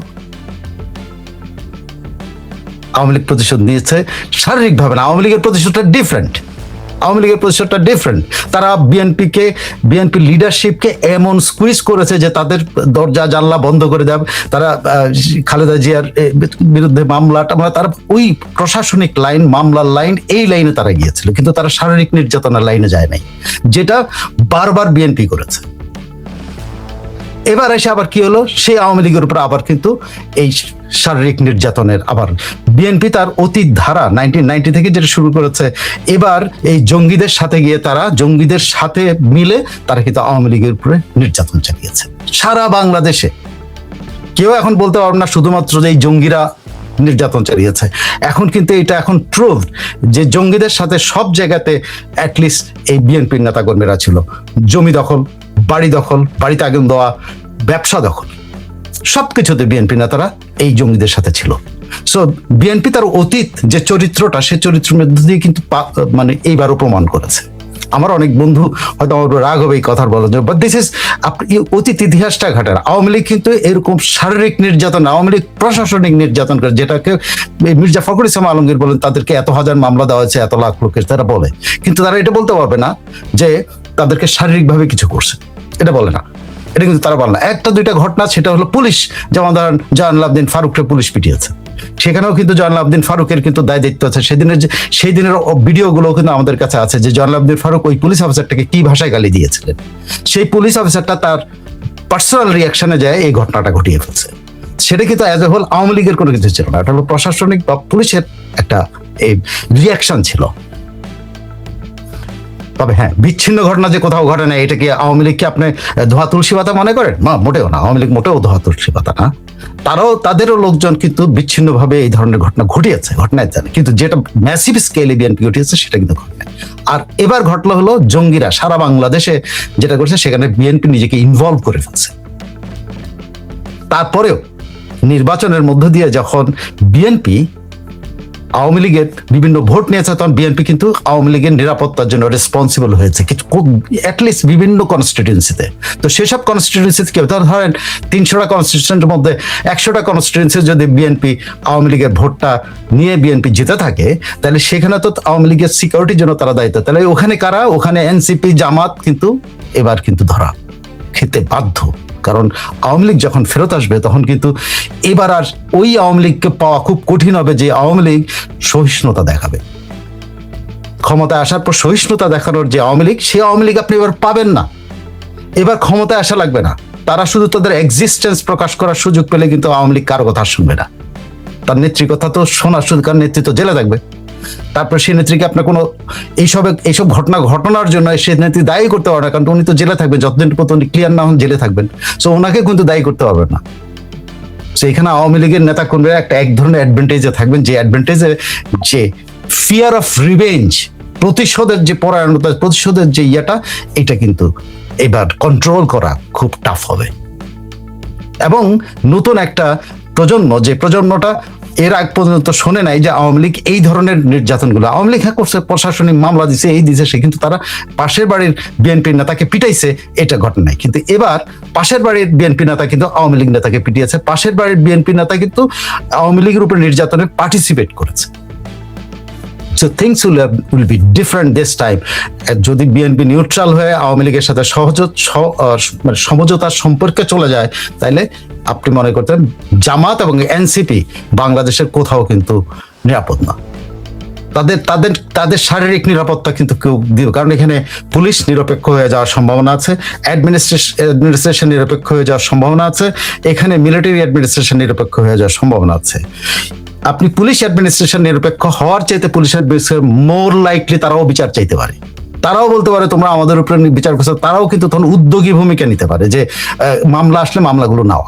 আওয়ামী লীগ প্রতিশোধ নিয়েছে শারীরিকভাবে না, আওয়ামী লীগের প্রতিশোধটা ডিফারেন্ট। তারা বিএনপি লিডারশিপকে এমন স্কুইজ করেছে যে তাদের দরজা জানলা বন্ধ করে দেবে। তারা খালেদা জিয়ার বিরুদ্ধে মামলাটা, মানে তারা ওই প্রশাসনিক লাইন, মামলার লাইন, এই লাইনে তারা গিয়েছিল, কিন্তু তারা শারীরিক নির্যাতনের লাইনে যায় নাই, যেটা বারবার বিএনপি করেছে। এবার এসে আবার কি হলো, সেই আওয়ামী লীগের উপর আবার কিন্তু এই শারীরিক নির্যাতনের আবার বিএনপি তার অতীত ধারা 1990 থেকে যেটা শুরু করেছে, এবার এই জঙ্গিদের সাথে গিয়ে তারা জঙ্গিদের সাথে মিলে তারা কিন্তু আওয়ামী লীগের উপরে নির্যাতন চালিয়েছে সারা বাংলাদেশে। কেউ এখন বলতে পারবে না শুধুমাত্র যে এই জঙ্গিরা নির্যাতন চালিয়েছে, এখন কিন্তু এটা এখন প্রুভড যে জঙ্গিদের সাথে সব জায়গাতে অ্যাটলিস্ট এই বিএনপির নেতাকর্মীরা ছিল। জমি দখল, বাড়ি দখল, বাড়িতে আগুন দেওয়া, ব্যবসা দখল, সবকিছুতে বিএনপি নেতারা এই জঙ্গিদের সাথে ছিল। সো বিএনপি তার অতীত যে চরিত্রটা, সে চরিত্রের মধ্যে দিয়ে কিন্তু মানে এইবারও প্রমাণ করেছে। আমার অনেক বন্ধু হয়তো আমার রাগ হবে এই কথার বলার জন্য, বাট দিস ইজ অতীত ইতিহাসটা ঘাটার। আওয়ামী লীগ কিন্তু এরকম শারীরিক নির্যাতন, আওয়ামী লীগ প্রশাসনিক নির্যাতন করে, যেটাকে মির্জা ফখরুল ইসলাম আলমগীর বলেন তাদেরকে এত হাজার মামলা দেওয়া হয়েছে, এত লাখ লোকের, তারা বলে, কিন্তু তারা এটা বলতে পারবে না যে তাদেরকে শারীরিকভাবে কিছু করছে, এটা বলে না, এটা কিন্তু তারা বলে না। একটা দুইটা ঘটনা, সেটা হলো পুলিশ, যেমন ধরেন জয়নুল আবদিন ফারুককে পুলিশ পিটিয়েছে, সেখানেও কিন্তু জয়নুল আবদিন ফারুকের কিন্তু দায় দায়িত্ব আছে। সেই দিনের ভিডিওগুলো কিন্তু আমাদের কাছে আছে যে জয়নুল আবদিন ফারুক ওই পুলিশ অফিসারটাকে কি ভাষায় গালি দিয়েছিলেন। সেই পুলিশ অফিসারটা তার পার্সোনাল রিয়াকশনে যায় এই ঘটনাটা ঘটিয়ে ফেলছে। সেটা কিন্তু অ্যাজ এ হোল আওয়ামী লীগের কোনো কিছু ছিল না, এটা হলো প্রশাসনিক বা পুলিশের একটা এই রিয়াকশন ছিল। তবে হ্যাঁ, বিচ্ছিন্ন ঘটনা যে কোথাও ঘটে না, এটা কি আওয়ামী লীগকে আপনি ধোয়া তুলসী পাতা মনে করেন? না, মোটেও না, আওয়ামী লীগ মোটেও ধোয়া তুলসী পাতা না। তাদেরও লোকজন কিন্তু বিচ্ছিন্নভাবে এই ধরনের ঘটনা ঘটিয়েছে, ঘটনায় জানে, কিন্তু যেটা ম্যাসিভ স্কেলে বিএনপি ঘটিয়েছে সেটা কিন্তু ঘটনা। আর এবার ঘটলো হলো জঙ্গিরা সারা বাংলাদেশে যেটা করছে, সেখানে বিএনপি নিজেকে ইনভলভ করে ফেলছে। তারপরেও নির্বাচনের মধ্য দিয়ে যখন বিএনপি আওয়ামী লীগের বিভিন্ন ভোট নিয়েছে, তখন বিএনপি কিন্তু আওয়ামী লীগের নিরাপত্তার জন্য রেসপন্সিবল হয়েছে কিছু, অ্যাটলিস্ট বিভিন্ন কনস্টিটিউয়েন্সিতে। তো সেসব কনস্টিটিউয়েন্সিতে কেউ ধরেন 300টা কনস্টিটিউয়েন্সির মধ্যে 100টা কনস্টিটিউয়েন্সি যদি বিএনপি আওয়ামী লীগের ভোটটা নিয়ে বিএনপি জিতে থাকে, তাহলে সেখানে তো আওয়ামী লীগের সিকিউরিটির জন্য তারা দায়িত্ব। তাহলে ওখানে কারা? ওখানে এনসিপি, জামাত কিন্তু এবার কিন্তু ধরা খেতে বাধ্য, কারণ আওয়ামী লীগ যখন ফেরত আসবে তখন কিন্তু এবার আর ওই আওয়ামী লীগকে পাওয়া খুব কঠিন হবে যে আওয়ামী লীগ সহিষ্ণুতা দেখাবে। ক্ষমতায় আসার পর সহিষ্ণুতা দেখানোর যে আওয়ামী লীগ, সেই আওয়ামী লীগ আপনি এবার পাবেন না। এবার ক্ষমতায় আসা লাগবে না, তারা শুধু তাদের এক্সিস্টেন্স প্রকাশ করার সুযোগ পেলে কিন্তু আওয়ামী লীগ কারো কথা শুনবে না। তার নেত্রীর কথা তো শোনার সুযোগ, কারণ নেতৃত্ব জেলে থাকবে। তারপর সেই নেত্রীকে আপনার কোনো এইসব ঘটনার জন্য সেই নেত্রী দায়ী করতে পারবে না, কারণ উনি তো জেলে থাকবেন, যতদিন পর্যন্ত উনি ক্লিয়ার না হন জেলে থাকবেন। সো ওনাকে কিন্তু দায়ী করতে পারবেন না। সো এখানে আওয়ামী লীগের নেতা কর্মীরা একটা এক ধরনের অ্যাডভান্টেজে থাকবেন, যে অ্যাডভান্টেজে যে ফিয়ার অফ রিভেঞ্জ, প্রতিশোধের যে পরায়ণতা, প্রতিশোধের যে ইয়েটা, এটা কিন্তু এবার কন্ট্রোল করা খুব টাফ হবে। এবং নতুন একটা প্রজন্ম, যে প্রজন্মটা এর আগ পর্যন্ত শোনে নাই যে আওয়ামী লীগ এই ধরনের নির্যাতনগুলো, আওয়ামী লীগ করছে, প্রশাসনিক মামলা দিছে, এই দিছে সে, কিন্তু তারা পাশের বাড়ির বিএনপির নেতাকে পিটাইছে, এটা ঘটনা নাই। কিন্তু এবার পাশের বাড়ির বিএনপি নেতা কিন্তু আওয়ামী লীগ নেতাকে পিটিয়েছে, পাশের বাড়ির বিএনপি নেতা কিন্তু আওয়ামী লীগের উপর নির্যাতনে পার্টিসিপেট করেছে। So things will be different this time. যদি বিএনপি নিউট্রাল হয়ে আওয়ামী লীগের সাথে সমঝোতার সম্পর্কে চলে যায়, তাহলে আপনি মনে করতেন জামাত এবং এনসিপি বাংলাদেশের কোথাও কিন্তু নিরাপদ না। তাদের তাদের তাদের শারীরিক নিরাপত্তা কিন্তু কেউ দিবে, কারণ এখানে পুলিশ নিরপেক্ষ হয়ে যাওয়ার সম্ভাবনা আছে, অ্যাডমিনিস্ট্রেশন নিরপেক্ষ হয়ে যাওয়ার সম্ভাবনা আছে, এখানে মিলিটারি অ্যাডমিনিস্ট্রেশন নিরপেক্ষ হয়ে যাওয়ার সম্ভাবনা আছে। আপনি পুলিশ অ্যাডমিনিস্ট্রেশন নিরপেক্ষ হওয়ার চাইতে পুলিশ অ্যাডমিনিস্ট্রেশন মোর লাইকলি তারাও বিচার চাইতে পারে, তারাও বলতে পারে তোমরা আমাদের উপরে বিচার করছো, তারাও কিন্তু তখন উদ্যোগী ভূমিকা নিতে পারে যে মামলা আসলে মামলাগুলো নেওয়া,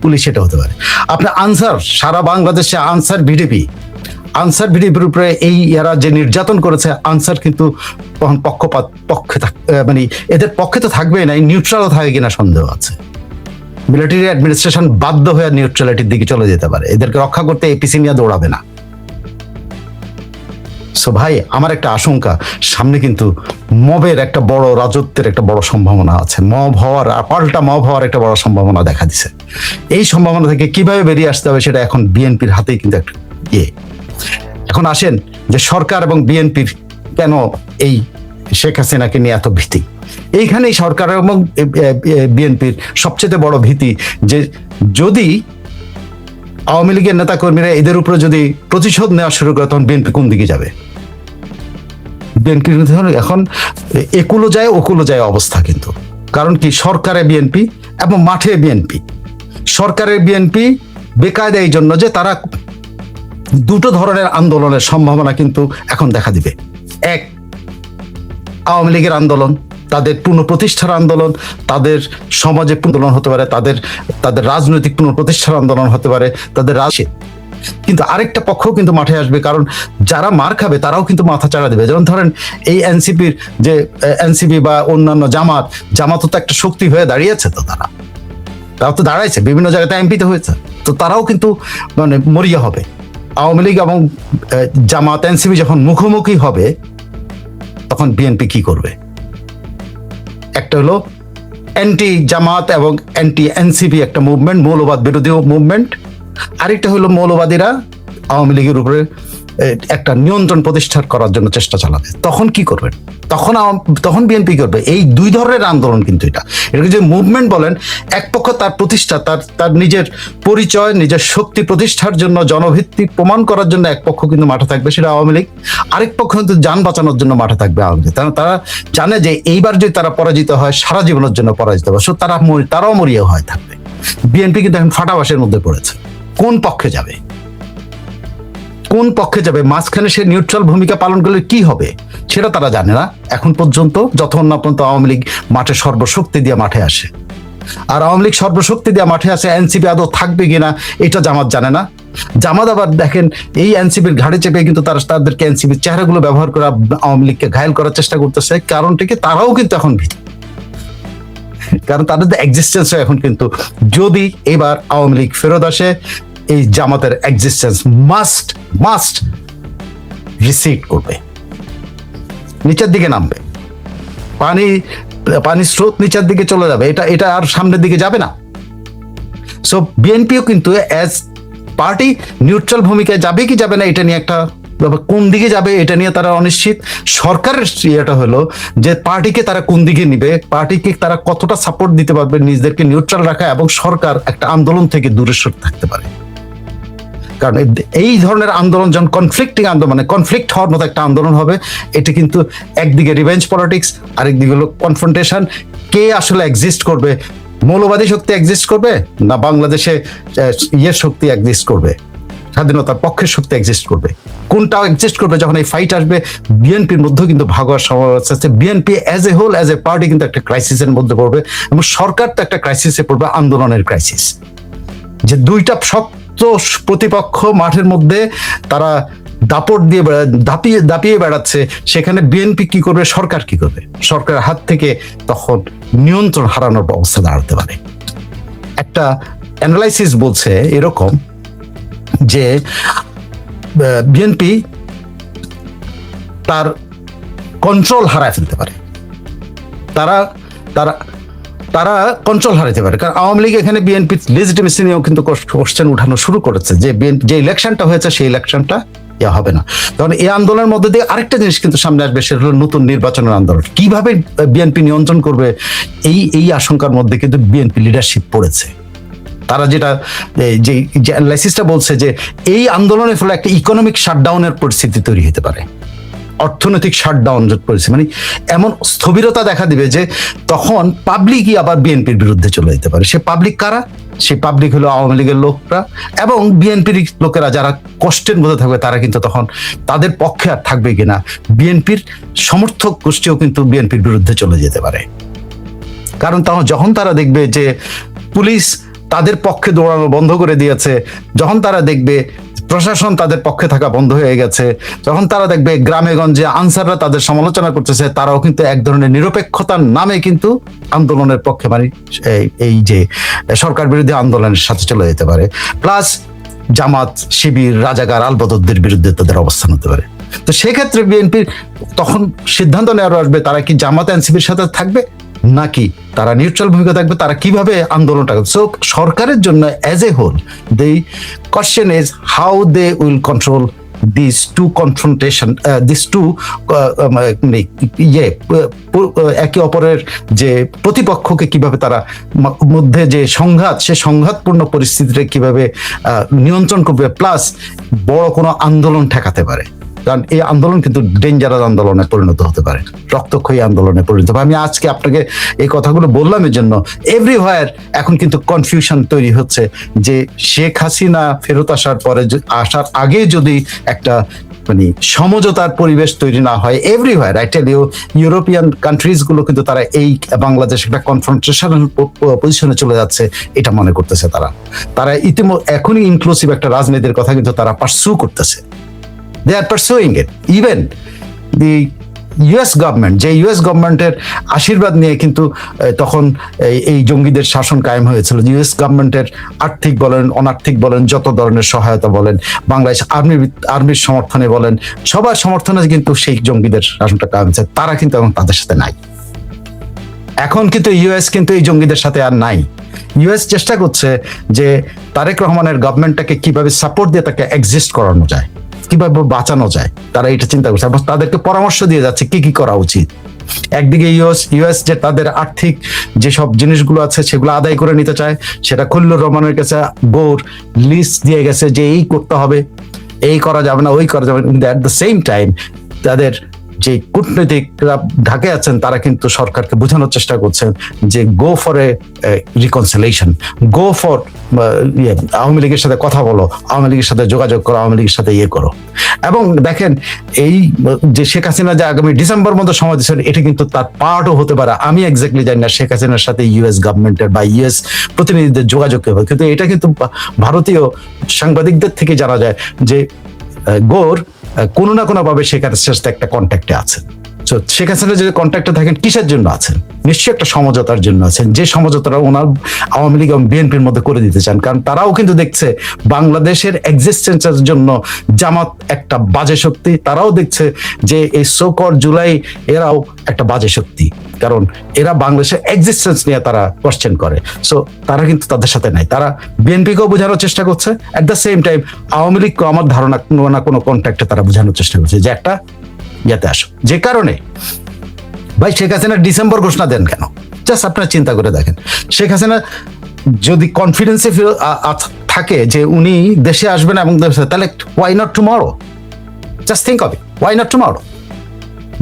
পুলিশ এটা হতে পারে। আপনার আনসার, সারা বাংলাদেশে আনসার ভিডিপির উপরে এই এরা যে নির্যাতন করেছে, আনসার কিন্তু তখন পক্ষে মানে এদের পক্ষে তো থাকবেই না, নিউট্রালও থাকে কিনা সন্দেহ আছে। মিলিটারি অ্যাডমিনিস্ট্রেশন বাধ্য হয়ে নিউট্রালিটির দিকে চলে যেতে পারে, এদেরকে রক্ষা করতে এপিসি নিয়ে দৌড়াবে না। সো ভাই, আমার একটা আশঙ্কা, সামনে কিন্তু মবের একটা বড় রাজত্বের একটা বড় সম্ভাবনা আছে, পাল্টা মব হওয়ার একটা বড় সম্ভাবনা দেখা দিছে। এই সম্ভাবনা থেকে কিভাবে বেরিয়ে আসতে হবে সেটা এখন বিএনপির হাতেই কিন্তু একটা এখন আসেন যে সরকার এবং বিএনপির কেন এই শেখ হাসিনাকে নিয়ে এত ভীতি। এইখানেই সরকার এবং বিএনপির সবচেয়ে বড় ভীতি যে যদি আওয়ামী লীগের নেতাকর্মীরা এদের উপরে যদি প্রতিশোধ নেওয়া শুরু করে, তখন বিএনপি কোন দিকে যাবে? বিএনপির এখন একুলো যায় ওকুলো যায় অবস্থা কিন্তু। কারণ কি, সরকারে বিএনপি এবং মাঠে বিএনপি। সরকারের বিএনপি বেকায়দা এই জন্য যে তারা দুটো ধরনের আন্দোলনের সম্ভাবনা কিন্তু এখন দেখা দিবে। এক, আওয়ামী লীগের আন্দোলন, তাদের পুনঃপ্রতিষ্ঠার আন্দোলন, তাদের সমাজে আন্দোলন হতে পারে, তাদের রাজনৈতিক পুনঃপ্রতিষ্ঠার আন্দোলন হতে পারে, তাদের কিন্তু আরেকটা পক্ষ কিন্তু মাঠে আসবে, কারণ যারা মার খাবে তারাও কিন্তু মাথা চাড়া দেবে। যেমন ধরেন এই এনসিপির যে এনসিপি বা অন্যান্য জামাতও তো একটা শক্তি হয়ে দাঁড়িয়েছে, তো তারাও তো দাঁড়াইছে, বিভিন্ন জায়গাতে এমপিতে হয়েছে, তো তারাও কিন্তু মানে মরিয়া হবে। আওয়ামী লীগ এবং জামাত এনসিপি যখন মুখোমুখি হবে, তখন বিএনপি কি করবে? একটা হলো অ্যান্টি জামাত এবং অ্যান্টি এনসিপি একটা মুভমেন্ট, মৌলবাদ বিরোধী মুভমেন্ট। আরেকটা হলো মৌলবাদীরা আওয়ামী লীগের উপরে একটা নিয়ন্ত্রণ প্রতিষ্ঠা করার জন্য চেষ্টা চালাবে। তখন কি করবেন? তখন বিএনপি করবে। এই দুই ধরনের আন্দোলন কিন্তু এটাকে যে মুভমেন্ট বলেন, এক পক্ষ তার প্রতিষ্ঠা, তার নিজের পরিচয়, নিজের শক্তি প্রতিষ্ঠার জন্য, জনভিত্তি প্রমাণ করার জন্য এক পক্ষ কিন্তু মাঠে থাকবে, সেটা আওয়ামী লীগ। আরেক পক্ষ কিন্তু যান বাঁচানোর জন্য মাঠে থাকবে আওয়ামী লীগ। তারা জানে যে এইবার যদি তারা পরাজিত হয়, সারা জীবনের জন্য পরাজিত হবে, তারাও মরিয়া হয়ে থাকবে। বিএনপি কিন্তু এখন ফাটাবাসের মধ্যে পড়েছে, কোন পক্ষে যাবে? মাঝখানে সে নিউট্রাল ভূমিকা পালন করলে কি হবে সেটা তারা জানে না এখন পর্যন্ত, যতক্ষণ না পর্যন্ত আওয়ামী লীগ মাঠে সর্বশক্তি দিয়ে মাঠে আসে। আর আওয়ামী লীগ সর্বশক্তি দিয়ে মাঠে আসে, এনসিপি আদৌ থাকবে কিনা এটা জামাত জানে না। জামাত আবার দেখেন এই এনসিপির ঘাড়ে চেপে কিন্তু তাদেরকে এনসিপির চেহারাগুলো ব্যবহার করে আওয়ামী লীগকে ঘায়েল করার চেষ্টা করতেছে। কারণটা কি? তারাও কিন্তু এখন ভীতি, কারণ তাদের এক্সিস্টেন্স এখন কিন্তু, যদি এবার আওয়ামী লীগ ফেরত আসে, এই জামাতের এক্সিস্টেন্স মাস্ট রিসিড করবে, নিচের দিকে নামবে, পানি স্রোত নিচের দিকে চলে যাবে, এটা আর সামনের দিকে যাবে না। সো বিএনপিও কিন্তু অ্যাজ পার্টি নিউট্রাল ভূমিকায় যাবে কি যাবে না এটা নিয়ে একটা, কোন দিকে যাবে এটা নিয়ে তারা অনিশ্চিত। সরকারের ইয়েটা হলো যে পার্টিকে তারা কোন দিকে নিবে, পার্টিকে তারা কতটা সাপোর্ট দিতে পারবে, নিজেদেরকে নিউট্রাল রাখা, এবং সরকার একটা আন্দোলন থেকে দূরে সরে থাকতে পারে। কারণ এই ধরনের আন্দোলন যখন কনফ্লিক্টিং আন্দোলন, মানে কনফ্লিক্ট হওয়ার মতো একটা আন্দোলন হবে, এটা কিন্তু একদিকে রিভেঞ্জ পলিটিক্স, আরেকদিকে হলো কনফ্রন্টেশন। কে আসলে এক্সিস্ট করবে? মৌলবাদী শক্তি এক্সিস্ট করবে, না বাংলাদেশে শক্তি এক্সিস্ট করবে, স্বাধীনতার পক্ষের শক্তি এক্সিস্ট করবে? কোনটাও এক্সিস্ট করবে? যখন এই ফাইট আসবে, বিএনপির মধ্যে কিন্তু ভাগ হওয়ার সম্ভাবনা আছে। BNP as a whole, as a party কিন্তু একটা ক্রাইসিসের মধ্যে পড়বে, এবং সরকার তো একটা ক্রাইসিসে পড়বে, আন্দোলনের ক্রাইসিস। যে দুইটা শক্ত প্রতিপক্ষ মাঠের মধ্যে তারা দাপট দিয়ে দাপিয়ে বেড়াচ্ছে, সেখানে বিএনপি কি করবে, সরকার কি করবে? সরকারের হাত থেকে তখন নিয়ন্ত্রণ হারানোর অবস্থা দাঁড়াতে পারে। একটা অ্যানালাইসিস বলছে এরকম যে বিএনপি তার কন্ট্রোল হারায় ফেলতে পারে, তারা কন্ট্রোল হারাতে পারে। কারণ আওয়ামী লীগ এখানে বিএনপি লেজিটিমেসি নিয়েও কিন্তু কোশ্চেন উঠানো শুরু করেছে যে যে ইলেকশনটা হয়েছে সেই ইলেকশনটা হবে না। তখন এই আন্দোলনের মধ্যে দিয়ে আরেকটা জিনিস কিন্তু সামনে আসবে, সেটা হলো নতুন নির্বাচনের আন্দোলন। কিভাবে বিএনপি নিয়ন্ত্রণ করবে, এই আশঙ্কার মধ্যে কিন্তু বিএনপি লিডারশিপ পড়েছে। তারা যেটা যে অ্যানালাইসিসটা বলছে যে এই আন্দোলনের ফলে একটা ইকোনমিক শাটডাউনের পরিস্থিতি তৈরি হতে পারে, অর্থনৈতিক শাটডাউন পরিস্থিতি, মানে এমন স্থবিরতা দেখা দিবে যে তখন পাবলিকই আবার বিএনপির বিরুদ্ধে চলে যেতে পারে। সে পাবলিক কারা? সেই পাবলিক হলো আওয়ামী লীগের লোকরা এবং বিএনপির লোকেরা যারা কষ্টের মধ্যে থাকবে তারা কিন্তু তখন তাদের পক্ষে আর থাকবে কিনা, বিএনপির সমর্থক গোষ্ঠীও কিন্তু বিএনপির বিরুদ্ধে চলে যেতে পারে। কারণ তখন যখন তারা দেখবে যে পুলিশ তাদের পক্ষে দৌড়ানো বন্ধ করে দিয়েছে, যখন তারা দেখবে প্রশাসন তাদের পক্ষে থাকা বন্ধ হয়ে গেছে, যখন তারা দেখবে গ্রামে গঞ্জে আনসাররা তাদের সমালোচনা করতেছে, তারাও কিন্তু এক ধরনের নিরপেক্ষতার নামে কিন্তু আন্দোলনের পক্ষে, মানে এই যে সরকার বিরোধী আন্দোলনের সাথে চলে যেতে পারে। প্লাস জামাত, শিবির, রাজাকার, আলবদরদের বিরুদ্ধে তাদের অবস্থান হতে পারে। তো সেক্ষেত্রে বিএনপির তখন সিদ্ধান্ত নেওয়া আসবে তারা কি জামাত এনসিপির সাথে থাকবে নাকি তারা নিউট্রাল ভূমিকা থাকবে, তারা কিভাবে আন্দোলনটা। সো সরকারের জন্য as a whole the question is how they will control this two confrontation, this two একে অপরের যে প্রতিপক্ষকে কিভাবে তারা মধ্যে যে সংঘাত, সে সংঘাতপূর্ণ পরিস্থিতিটা কিভাবে নিয়ন্ত্রণ করবে, প্লাস বড় কোনো আন্দোলন ঠেকাতে পারে। কারণ এই আন্দোলন কিন্তু ডেঞ্জারাস আন্দোলনে পরিণত হতে পারে, রক্তক্ষয়ী আন্দোলনে পরিণত হবে। আমি আজকে আপনাকে এই কথাগুলো বললাম এর জন্য, এভরিহোয়ার এখন কিন্তু কনফিউশন তৈরি হচ্ছে যে শেখ হাসিনা ফেরত আসার পরে, আসার আগে যদি একটা মানে সমঝোতার পরিবেশ তৈরি না হয়, everywhere I tell you, European countries গুলো কিন্তু তারা এই বাংলাদেশ একটা কনফ্রন্টেশনাল পজিশনে চলে যাচ্ছে এটা মনে করতেছে। তারা এখনই ইনক্লুসিভ একটা রাজনীতির কথা কিন্তু তারা পার্সু করতেছে। They are pursuing it. Even the US government, যে US গভর্নমেন্টের আশীর্বাদ নিয়ে কিন্তু তখন এই জঙ্গিদের শাসন কায়েম হয়েছিল, US গভর্নমেন্টের আর্থিক বলেন, অনার্থিক বলেন, যত ধরনের সহায়তা বলেন, বাংলাদেশ আর্মির সমর্থনে বলেন, সবার সমর্থনে কিন্তু সেই জঙ্গিদের শাসনটা কায়েম হয়েছে। তারা কিন্তু এখন তাদের সাথে নাই। এখন কিন্তু US কিন্তু এই জঙ্গিদের সাথে আর নাই। US চেষ্টা করছে যে তারেক রহমানের গভর্নমেন্টটাকে কিভাবে সাপোর্ট দিয়ে তাকে এক্সিস্ট করানো যায়, কিভাবে বাঁচানো যায়, তারা এটা চিন্তা করছে এবং তাদেরকে পরামর্শ দিয়ে যাচ্ছে কি কি করা উচিত। একদিকে ইউএস যে তাদের আর্থিক যেসব জিনিসগুলো আছে সেগুলো আদায় করে নিতে চায়, সেটা খলিলুর রহমানের কাছে গৌর লিস্ট দিয়ে গেছে যে এই করতে হবে, এই করা যাবে না, ওই করা যাবে না। কিন্তু অ্যাট দ্য সেম টাইম তাদের যে কূটনৈতিকরা ঢাকায় আছেন তারা কিন্তু সরকারকে বোঝানোর চেষ্টা করছেন যে go for a reconciliation, go for Awami লীগের সাথে কথা বলো, আওয়ামী লীগের সাথে যোগাযোগ করো, আওয়ামী লীগের সাথে করো। এবং দেখেন এই যে শেখ হাসিনা যে আগামী ডিসেম্বর মধ্যে সময় দিচ্ছেন, এটা কিন্তু তার পার্টও হতে পারে। আমি এক্স্যাক্টলি জানি না শেখ হাসিনার সাথে US গভর্নমেন্টের বা US প্রতিনিধিদের যোগাযোগ হবে, কিন্তু এটা কিন্তু ভারতীয় সাংবাদিকদের থেকে জানা যায় যে গৌর কোনো না কোনো ভাবে শেখ হাসিনার সাথে একটা কন্ট্যাক্টে আছেন। তো শেখ হাসিনা যদি কন্ট্যাক্টে থাকেন কিসের জন্য আছেন? নিশ্চয়ই একটা সমঝোতার জন্য আছেন, যে সমঝোতাটা ওনার আওয়ামী লীগ এবং বিএনপির মধ্যে করে দিতে চান। কারণ তারাও কিন্তু দেখছে বাংলাদেশের এক্সিস্টেন্সের জন্য জামাত একটা বাজে শক্তি, তারাও দেখছে যে এই সোকর জুলাই এরাও একটা বাজে শক্তি, কারণ এরা বাংলাদেশের এক্সিস্টেন্স নিয়ে তারা কোশ্চেন করে। সো তারা কিন্তু তাদের সাথে নাই, তারা বিএনপিকেও বোঝানোর চেষ্টা করছে, at the same time Awami লীগকে আমার ধারণা কোনো না কোনো কন্ট্যাক্টে তারা বোঝানোর চেষ্টা করছে যে একটা ইয়াতে আসো। যে কারণে ভাই শেখ হাসিনা ডিসেম্বর ঘোষণা দেন কেন? জাস্ট আপনারা চিন্তা করে দেখেন, শেখ হাসিনা যদি কনফিডেন্সে থাকে যে উনি দেশে আসবেন এবং তাহলে why not tomorrow? Just think of it, why not tomorrow?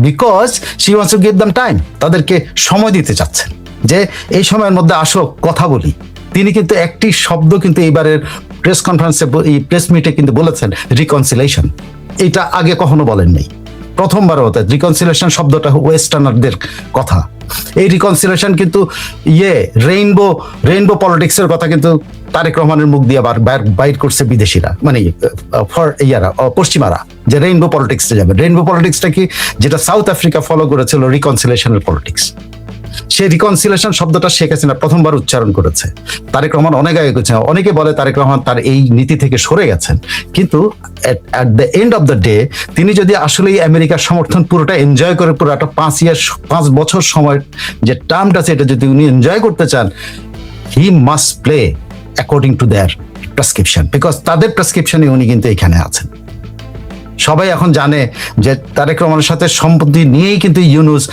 Because she wants to give them time, তাদেরকে সময় দিতে চাচ্ছেন যে এই সময়ের মধ্যে আসো কথা বলি। তিনি কিন্তু একটি শব্দ কিন্তু এইবারের প্রেস কনফারেন্সে, এই প্রেস মিটে কিন্তু বলেছেন রিকনসিলেশন। এটা আগে কখনো বলেননি, প্রথমবার হতে রিকনসিলেশন শব্দটা ওয়েস্টার্নারদের কথা। এই রিকনসিলেশন কিন্তু রেইনবো পলিটিক্সের কথা কিন্তু তারেক রহমানের মুখ দিয়ে বাইর করছে বিদেশিরা, মানে পশ্চিমারা, যে রেইনবো পলিটিক্সে যাবে। রেইনবো পলিটিক্সটা কি? যেটা সাউথ আফ্রিকা ফলো করেছিল রিকনসিলেশনের পলিটিক্স। সেই রিকনসিলেশন শব্দটা শেখ হাসিনা প্রথমবার উচ্চারণ করেছে। তারেক রহমান অনেক আগে করেছেন। অনেকে বলে তারেক রহমান তার এই নীতি থেকে সরে গেছেন, কিন্তু at the end of the day তিনি যদি আসলে আমেরিকার সমর্থন পুরোটা এনজয় করে, পুরোটা 5 বছর সময় যে টার্মটা আছে, এটা যদি উনি এনজয় করতে চান, he must play according to their prescription, because তাদের প্রেসক্রিপশনে উনি কিন্তু এখানে আছেন। সবাই এখন জানে যে তারেক রহমানের সাথে সম্পত্তি নিয়েই কিন্তু ইউনূস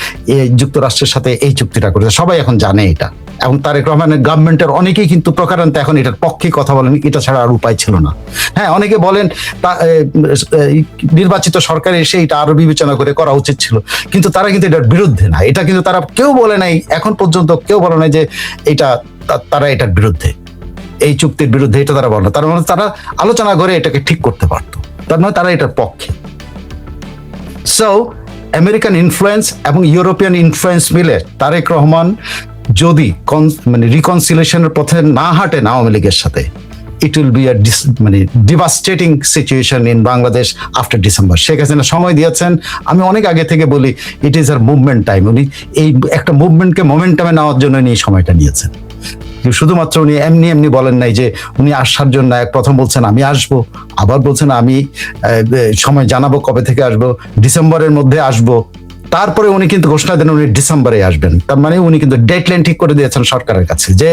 যুক্তরাষ্ট্রের সাথে এই চুক্তিটা করেছে, সবাই এখন জানে এটা। এবং তারেক রহমানের গভর্নমেন্টের অনেকেই কিন্তু প্রকারান্তে এখন এটার পক্ষে কথা বলেন, এটা ছাড়া আর উপায় ছিল না। হ্যাঁ, অনেকে বলেন নির্বাচিত সরকার এসে এটা আরো বিবেচনা করে করা উচিত ছিল, কিন্তু তারা কিন্তু এটার বিরুদ্ধে না। এটা কিন্তু তারা কেউ বলে নাই, এখন পর্যন্ত কেউ বলে নাই যে এটা তারা এটার বিরুদ্ধে, এই চুক্তির বিরুদ্ধে, এটা তারা বলে না। তার মানে তারা আলোচনা করে এটাকে ঠিক করতে পারতো, তার মানে তারা এটার পক্ষে। সো আমেরিকান ইনফ্লুয়েন্স এবং ইউরোপিয়ান ইনফ্লুয়েন্স মিলে তারেক রহমান যদি মানে রিকনসিলিয়েশনের পথে না হাঁটেন আওয়ামী লীগের সাথে, ইট উইল বি মানে devastating situation in Bangladesh after December. Sheikh Hasina সময় দিয়েছেন, আমি অনেক আগে থেকে বলি it is our movement time. উনি এই একটা মুভমেন্টকে মোমেন্টামে নেওয়ার জন্য উনি এই সময়টা নিয়েছেন। শুধুমাত্র উনি এমনি এমনি বলেন নাই যে উনি আসার জন্য প্রথম বলছেন আমি আসবো, আবার বলছেন আমি সময় জানাবো কবে থেকে আসবো, ডিসেম্বরের মধ্যে আসবো। তারপরে উনি কিন্তু ঘোষণা দেন উনি ডিসেম্বরে আসবেন। তার মানে উনি কিন্তু ডেডলাইন ঠিক করে দিয়েছেন সরকারের কাছে যে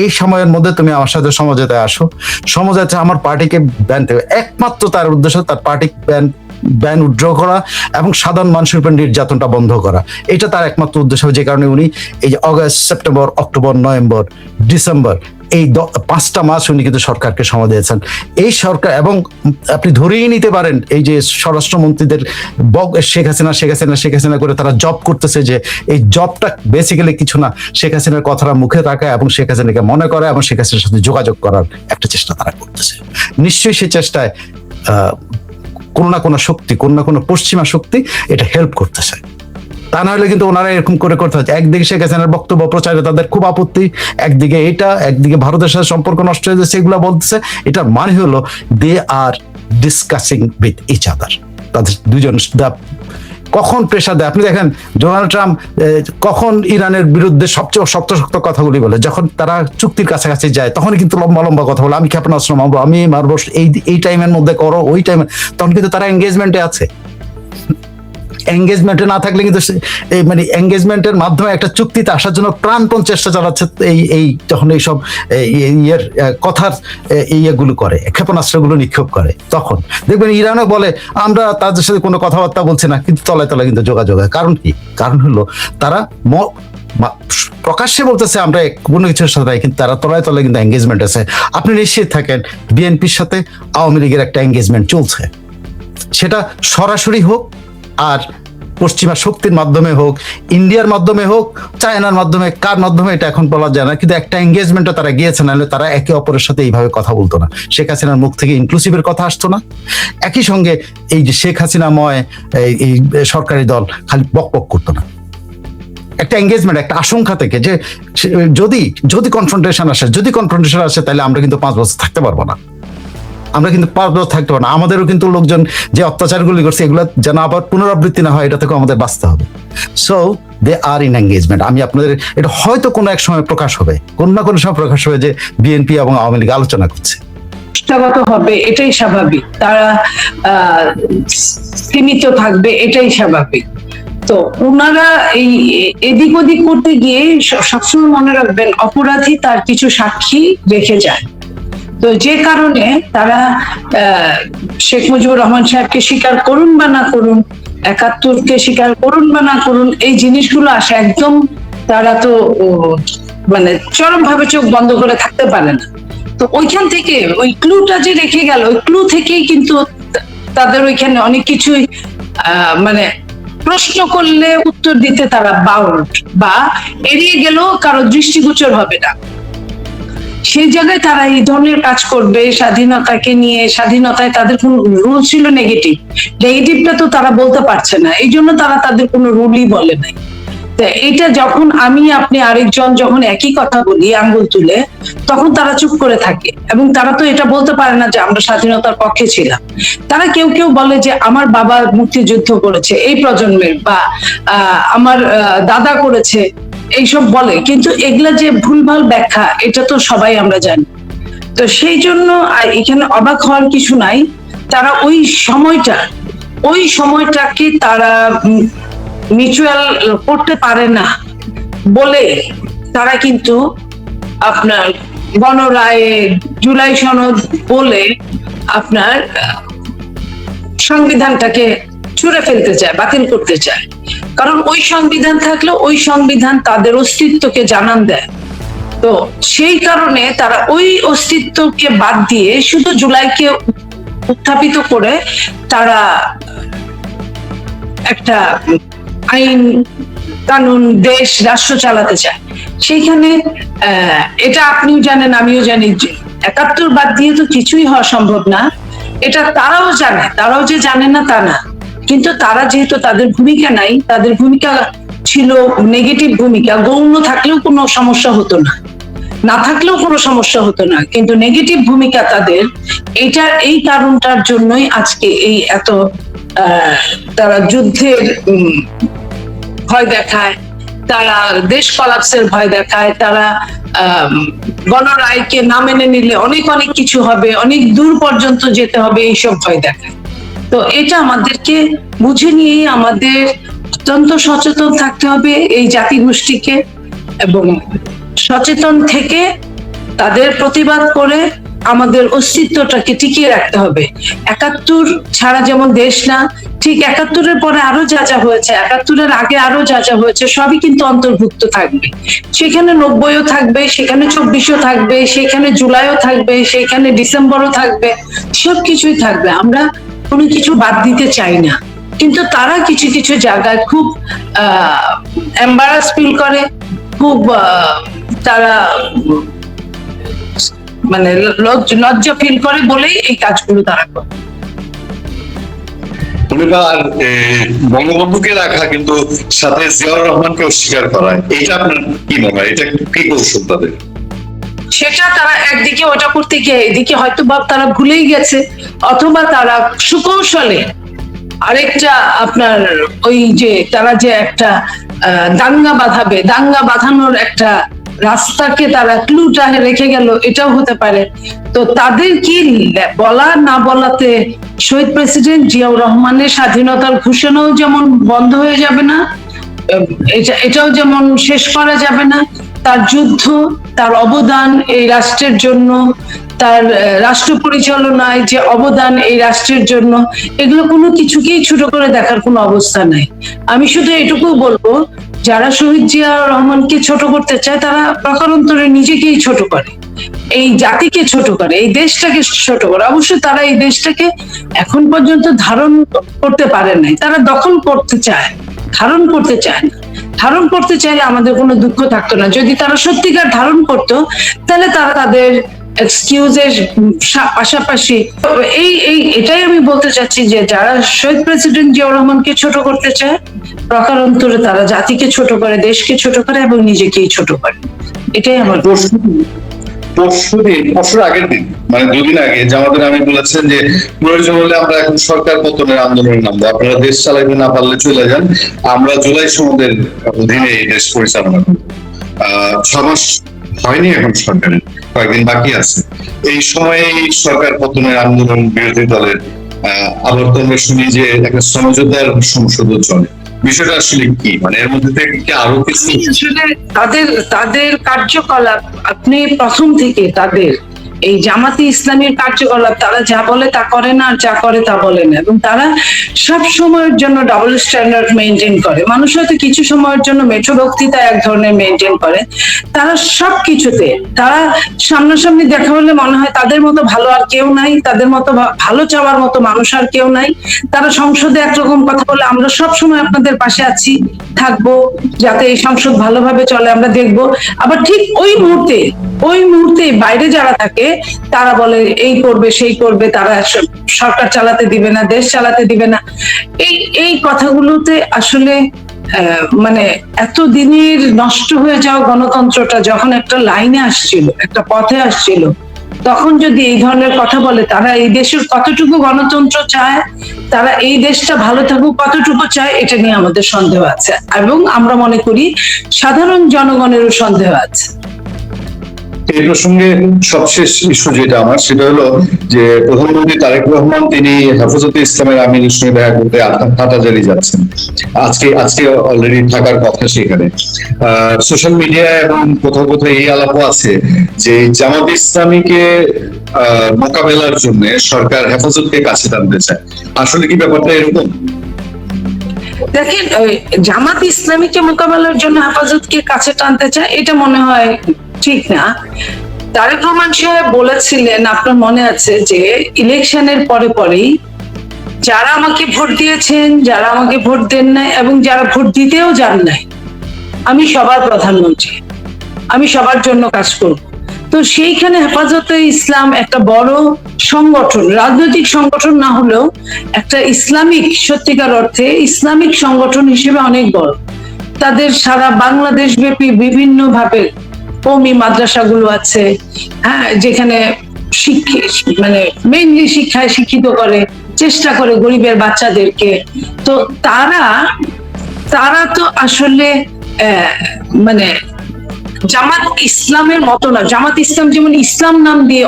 এই সময়ের মধ্যে তুমি আমার সাথে সমঝোতায় আসো। সমঝোতা আমার পার্টিকে ব্যান দেবে, একমাত্র তার উদ্দেশ্য তার পার্টি ব্যান উইথড্র করা এবং সাধারণ মানুষের উপর নির্যাতনটা বন্ধ করা, এটা তার একমাত্র উদ্দেশ্য। যে কারণে উনি এই যে August, September, October, November, December, এই 5টা মাস উনি কিন্তু সরকারকে সময় দিয়েছেন। এই সরকার, এবং আপনি ধরেই নিতে পারেন এই যে স্বরাষ্ট্রমন্ত্রীদের শেখ হাসিনা করে তারা জব করতেছে, যে এই জবটা বেসিক্যালি কিছু না, শেখ হাসিনার কথাটা মুখে থাকা এবং শেখ হাসিনাকে মনে করা এবং শেখ হাসিনার সাথে যোগাযোগ করার একটা চেষ্টা তারা করতেছে। নিশ্চয়ই সেই চেষ্টায় কোনো না কোনো শক্তি, কোনো না কোনো পশ্চিমা শক্তি এটা হেল্প করতেছে। তা না হলে কিন্তু ওনারা এরকম করে করতে হচ্ছে। একদিকে শেখ হাসিনার বক্তব্য প্রচারে তাদের খুব আপত্তি, একদিকে একদিকে ভারতের সাথে সম্পর্ক নষ্ট হয়ে যাচ্ছে, এগুলো বলতেছে। এটার মানে হলো they are discussing with each other. তাদের দুজন কখন প্রেশার দেয়, আপনি দেখেন ডোনাল্ড ট্রাম্প কখন ইরানের বিরুদ্ধে সবচেয়ে শক্ত কথাগুলি বলে, যখন তারা চুক্তির কাছাকাছি যায় তখন কিন্তু লম্বা লম্বা কথা বলে, আমি ক্ষেপণাস্ত্র মারবো, আমি মারবো, এই টাইমের মধ্যে করো, ওই টাইমে, তখন কিন্তু তারা এঙ্গেজমেন্টে আছে। এঙ্গেজমেন্টে না থাকলে কিন্তু মানে এঙ্গেজমেন্টের মাধ্যমে একটা চুক্তিতে আসার জন্য প্রাণপণ চেষ্টা চালাচ্ছে। এই যখন এইসব কথার ইয়েগুলো করে, ক্ষেপণাস্ত্রগুলো নিক্ষেপ করে, তখন দেখবেন ইরানও বলে আমরা তাদের সাথে কোনো কথাবার্তা বলছি না, কিন্তু তলায় তলায় কিন্তু যোগাযোগ হয়। কারণ কি? কারণ হলো তারা প্রকাশ্যে বলতেছে আমরা কোনো কিছুর সাথে নাই, কিন্তু তারা তলায় তলায় কিন্তু এঙ্গেজমেন্ট আছে। আপনি নিশ্চিত থাকেন বিএনপির সাথে আওয়ামী লীগের একটা এঙ্গেজমেন্ট চলছে, সেটা সরাসরি হোক আর পশ্চিমা শক্তির মাধ্যমে হোক, ইন্ডিয়ার মাধ্যমে হোক, চায়নার মাধ্যমে, কার মাধ্যমে এটা এখন বলা যায় না, কিন্তু একটা এঙ্গেজমেন্টে তারা গিয়েছে, নাহলে তারা একে অপরের সাথে এইভাবে কথা বলতো না। শেখ হাসিনার মুখ থেকে ইনক্লুসিভের কথা আসতো না। একই সঙ্গে এই যে শেখ হাসিনাময় এই সরকারি দল খালি বক বক করতো না। একটা এঙ্গেজমেন্ট, একটা আশঙ্কা থেকে যে যদি কনফ্রন্টেশন আসে তাহলে আমরা কিন্তু 5 বছর থাকতে পারবো না, আমরা কিন্তু 5 বছর থাকতে পারবো না। আমাদেরও কিন্তু লোকজন যে অত্যাচারগুলি করছে এগুলো যেন আবার পুনরাবৃত্তি না হয়, এটা থেকে আমাদের বাঁচতে হবে। So they are in engagement. আমি আপনাদের এটা হয়তো কোনো এক সময় প্রকাশ হবে, কোনো না কোনো সময় প্রকাশ হবে যে বিএনপি এবং আওয়ামী লীগ আলোচনা করছে। হবে, এটাই স্বাভাবিক। তারা সীমিত থাকবে, এটাই স্বাভাবিক। তো ওনারা এই এদিক ওদিক করতে গিয়ে সবসময় মনে রাখবেন অপরাধী তার কিছু সাক্ষী রেখে যায়। তো যে কারণে তারা শেখ মুজিবুর রহমান সাহেবকে স্বীকার করুন বা না করুন, 71কে স্বীকার করুন বা না করুন, এই জিনিসগুলো আসে একদম, তারা তো মানে চরম ভাবে চোখ বন্ধ করে থাকতে পারে না। তো ওইখান থেকে ওই ক্লুটা যে রেখে গেল, ওই ক্লু থেকেই কিন্তু তাদের ওইখানে অনেক কিছুই মানে প্রশ্ন করলে উত্তর দিতে তারা বাউন্ড, বা এড়িয়ে গেলেও কারো দৃষ্টিগোচর হবে না। সেই জায়গায় তারা এই ধরনের কাজ করবে স্বাধীনতাকে নিয়ে। স্বাধীনতায় তাদের কোন রুল ছিল নেগেটিভটা তো তারা বলতে পারছে না, এই জন্য তারা তাদের কোনো রুলই বলে নাই। এটা যখন আমি আপনি আরেকজন যখন একই কথা বলি আঙ্গুল তুলে, তখন তারা চুপ করে থাকে। এবং তারা তো এটা বলতে পারে না যে আমরা স্বাধীনতার পক্ষে ছিলাম। তারা কেউ বলে যে আমার বাবা মুক্তিযুদ্ধ করেছে এই প্রজন্মের, বা আমার দাদা করেছে, এইসব বলে, কিন্তু এগুলা যে ভুলভাল ব্যাখ্যা এটা তো সবাই আমরা জানি। তো সেই জন্য এখানে অবাক হওয়ার কিছু নাই। তারা ওই সময়টাকে তারা মিউচুয়াল করতে পারে না বলে তারা কিন্তু আপনার গণরায়ে, জুলাই সনদ বলে আপনার সংবিধানটাকে ছুঁড়ে ফেলতে চায়, বাতিল করতে চায়। কারণ ওই সংবিধান থাকলে ওই সংবিধান তাদের অস্তিত্বকে জানান দেয় তো সেই কারণে তারা ওই অস্তিত্বকে বাদ দিয়ে শুধু জুলাইকে উত্থাপিত করে তারা একটা আইন কানুন দেশ রাষ্ট্র চালাতে চায়। সেইখানে এটা আপনিও জানেন, আমিও জানি যে ৭১ বাদ দিয়ে তো কিছুই হওয়া সম্ভব না। এটা তারাও জানে, তারাও যে জানে না তা না, কিন্তু তারা যেহেতু তাদের ভূমিকা নাই, তাদের ভূমিকা ছিল নেগেটিভ ভূমিকা, গৌণ থাকলেও কোনো সমস্যা হতো না, না থাকলেও কোনো সমস্যা হতো না, কিন্তু নেগেটিভ ভূমিকা তাদের, এই কারণটার জন্যই আজকে এই এত তারা যুদ্ধের ভয় দেখায়, তারা দেশ কলাপসের ভয় দেখায়, তারা গণরায়কে না মেনে নিলে অনেক অনেক কিছু হবে, অনেক দূর পর্যন্ত যেতে হবে, এইসব ভয় দেখায়। তো এটা আমাদেরকে বুঝে নিয়ে আমাদের অত্যন্ত সচেতন থাকতে হবে এই জাতিগোষ্ঠীকে, এবং সচেতন থেকে তাদের প্রতিবাদ করে আমাদের অস্তিত্বটাকে টিকিয়ে রাখতে হবে। ৭১ ছাড়া যেমন দেশ না, ঠিক ৭১-এর পরে আরো যা যা হয়েছে, ৭১-এর আগে আরো যা যা হয়েছে, সবই কিন্তু অন্তর্ভুক্ত থাকবে। সেখানে ৯০ও থাকবে, সেখানে ২৪ও থাকবে, সেখানে জুলাইও থাকবে, সেখানে ডিসেম্বরও থাকবে, সবকিছুই থাকবে। আমরা কোনো কিছু বাদ দিতে চাই না, কিন্তু তারা কিছু কিছু জায়গায় খুব এম্বারাস ফিল করে, খুব তারা মানে লজ্জা ফিল করে বলেই এই কাজগুলো তারা করে। আর বঙ্গবন্ধুকে রাখা কিন্তু সাথে জিয়াউর রহমানকে অস্বীকার করা, এটা আপনার কি মনে হয়, এটা কি কৌশল তাদের? সেটা তারা একদিকে ওটা করতে গিয়ে এদিকে হয়তো বা তারা ভুলেই গেছে, অথবা তারা সুকৌশলে আরেকটা আপনার ওই যে তারা যে একটা দাঙ্গা বাঁধাবে, দাঙ্গা বাঁধানোর একটা রাস্তাকে তারা ক্লুটা রেখে গেল, এটাও হতে পারে। তো তাদের কি বলা না বলাতে শহীদ প্রেসিডেন্ট জিয়াউর রহমানের স্বাধীনতার ঘোষণাও যেমন বন্ধ হয়ে যাবে না, এটাও যেমন শেষ করা যাবে না, তার যুদ্ধ, তার অবদান এই রাষ্ট্রের জন্য, তার রাষ্ট্র পরিচালনায় যে অবদান এই রাষ্ট্রের জন্য, এগুলো কোনো কিছুকেই ছোট করে দেখার কোনো অবস্থা নাই। আমি শুধু এটুকু বলবো, যারা শহীদ জিয়াউর রহমানকে ছোট করতে চায় তারা প্রকারান্তরে নিজেকেই ছোট করে, এই জাতিকে ছোট করে, এই দেশটাকে ছোট করে। অবশ্যই তারা এই দেশটাকে এখন পর্যন্ত ধারণ করতে পারে নাই, তারা দখল করতে চায়, ধারণ করতে চায় না। ধারণ করতে চাইলে আমাদের কোনো দুঃখ থাকতো না। যদি তারা সত্যিকার ধারণ করতো, তাহলে তারা তাদের এক্সকিউজের পাশাপাশি এটাই আমি বলতে চাচ্ছি যে যারা শহীদ প্রেসিডেন্ট জিয়াউর রহমানকে ছোট করতে চায়, প্রকারান্তরে তারা জাতিকে ছোট করে, দেশকে ছোট করে এবং নিজেকেই ছোট করে। এটাই আমার পরশুর আগের দিন, মানে ২ দিন আগে জামাতের আমি বলেছেন যে প্রয়োজন হলে আমরা এখন সরকার পতনের আন্দোলনের নামবো, আপনারা দেশ চালাইতে না পারলে চলে যান, আমরা জুলাই সনদের অধীনে এই দেশ পরিচালনা করবো। ৬ মাস হয়নি এখন সরকারের, কয়েকদিন বাকি আছে। এই সময়ে সরকার পতনের আন্দোলন বিরোধী দলের আবার তো আমরা শুনি যে একটা সমঝোতার সংসদও চলে, বিষয়টা আসলে কি, মানে এর মধ্যে থেকে কি আরো কিছু? আসলে তাদের কার্যকলাপ, আপনি প্রথম থেকে তাদের এই জামাতি ইসলামীর কার্যকলাপ, তারা যা বলে তা করে না, আর যা করে তা বলে না, এবং তারা সব সময়ের জন্য ডাবল স্ট্যান্ডার্ড মেনটেন করে। মানুষ হয়তো কিছু সময়ের জন্য মেঠো বক্তৃতা এক ধরনের মেনটেন করে, তারা সবকিছুতে, তারা সামনাসামনি দেখা হলে মনে হয় তাদের মতো ভালো আর কেউ নাই, তাদের মতো ভালো চাওয়ার মতো মানুষ আর কেউ নাই। তারা সংসদে একরকম কথা বলে, আমরা সব সময় আপনাদের পাশে আছি, থাকবো, যাতে এই সংসদ ভালোভাবে চলে আমরা দেখবো। আবার ঠিক ওই মুহূর্তে বাইরে যারা থাকে তারা বলে এই করবে সেই করবে, তারা সরকার চালাতে দিবে না, দেশ চালাতে দিবে না। এই কথাগুলোতে আসলে মানে এতদিনের নষ্ট হয়ে যাওয়া গণতন্ত্রটা যখন একটা লাইনে আসছিল, একটা পথে আসছিল, তখন যদি এই ধরনের কথা বলে, তারা এই দেশের কতটুকু গণতন্ত্র চায়, তারা এই দেশটা ভালো থাকুক কতটুকু চায়, এটা নিয়ে আমাদের সন্দেহ আছে, এবং আমরা মনে করি সাধারণ জনগণেরও সন্দেহ আছে। এই প্রসঙ্গে সবশেষ ইস্যু যেটা আমার, সেটা হলো যে প্রধানমন্ত্রী তারেক রহমান তিনি হেফাজতে ইসলামের আমিরের সঙ্গে দেখা করতে হাটাজারি যাচ্ছেন, আজকে অলরেডি থাকার কথা সেখানে। সোশ্যাল মিডিয়ায় এবং কোথাও কোথাও এই আলাপও আছে যে জামাত ইসলামীকে মোকাবেলার জন্য সরকার হেফাজতকে কাছে টানতে চায়, আসলে কি ব্যাপারটা এরকম? দেখেন, জামাত ইসলামীকে মোকাবেলার জন্য হেফাজতকে কাছে টানতে চায়, এটা মনে হয় ঠিক না। তারেক রহমান সাহেব বলেছিলেন, আপনার মনে আছে, যে ইলেকশনের পরে পরেই যারা আমাকে ভোট দিয়েছেন, যারা আমাকে ভোট দেন নাই এবং যারা ভোট দিতেও যান নাই, আমি সবার প্রধানমন্ত্রী, আমি সবার জন্য কাজ করব। তো সেইখানে হেফাজতে ইসলাম একটা বড় সংগঠন, রাজনৈতিক সংগঠন না হলেও একটা ইসলামিক, সত্যিকার অর্থে ইসলামিক সংগঠন হিসেবে অনেক বড়। তাদের সারা বাংলাদেশ ব্যাপী বিভিন্ন ভাবে কওমি মাদ্রাসাগুলো আছে, হ্যাঁ, যেখানে মানে মেইনলি শিক্ষায় শিক্ষিত করে, চেষ্টা করে গরিবের বাচ্চাদেরকে। তো তারা তো আসলে মানে জামাত ইসলামের মতো না। জামাত ইসলাম যেমন ইসলাম নাম দিয়ে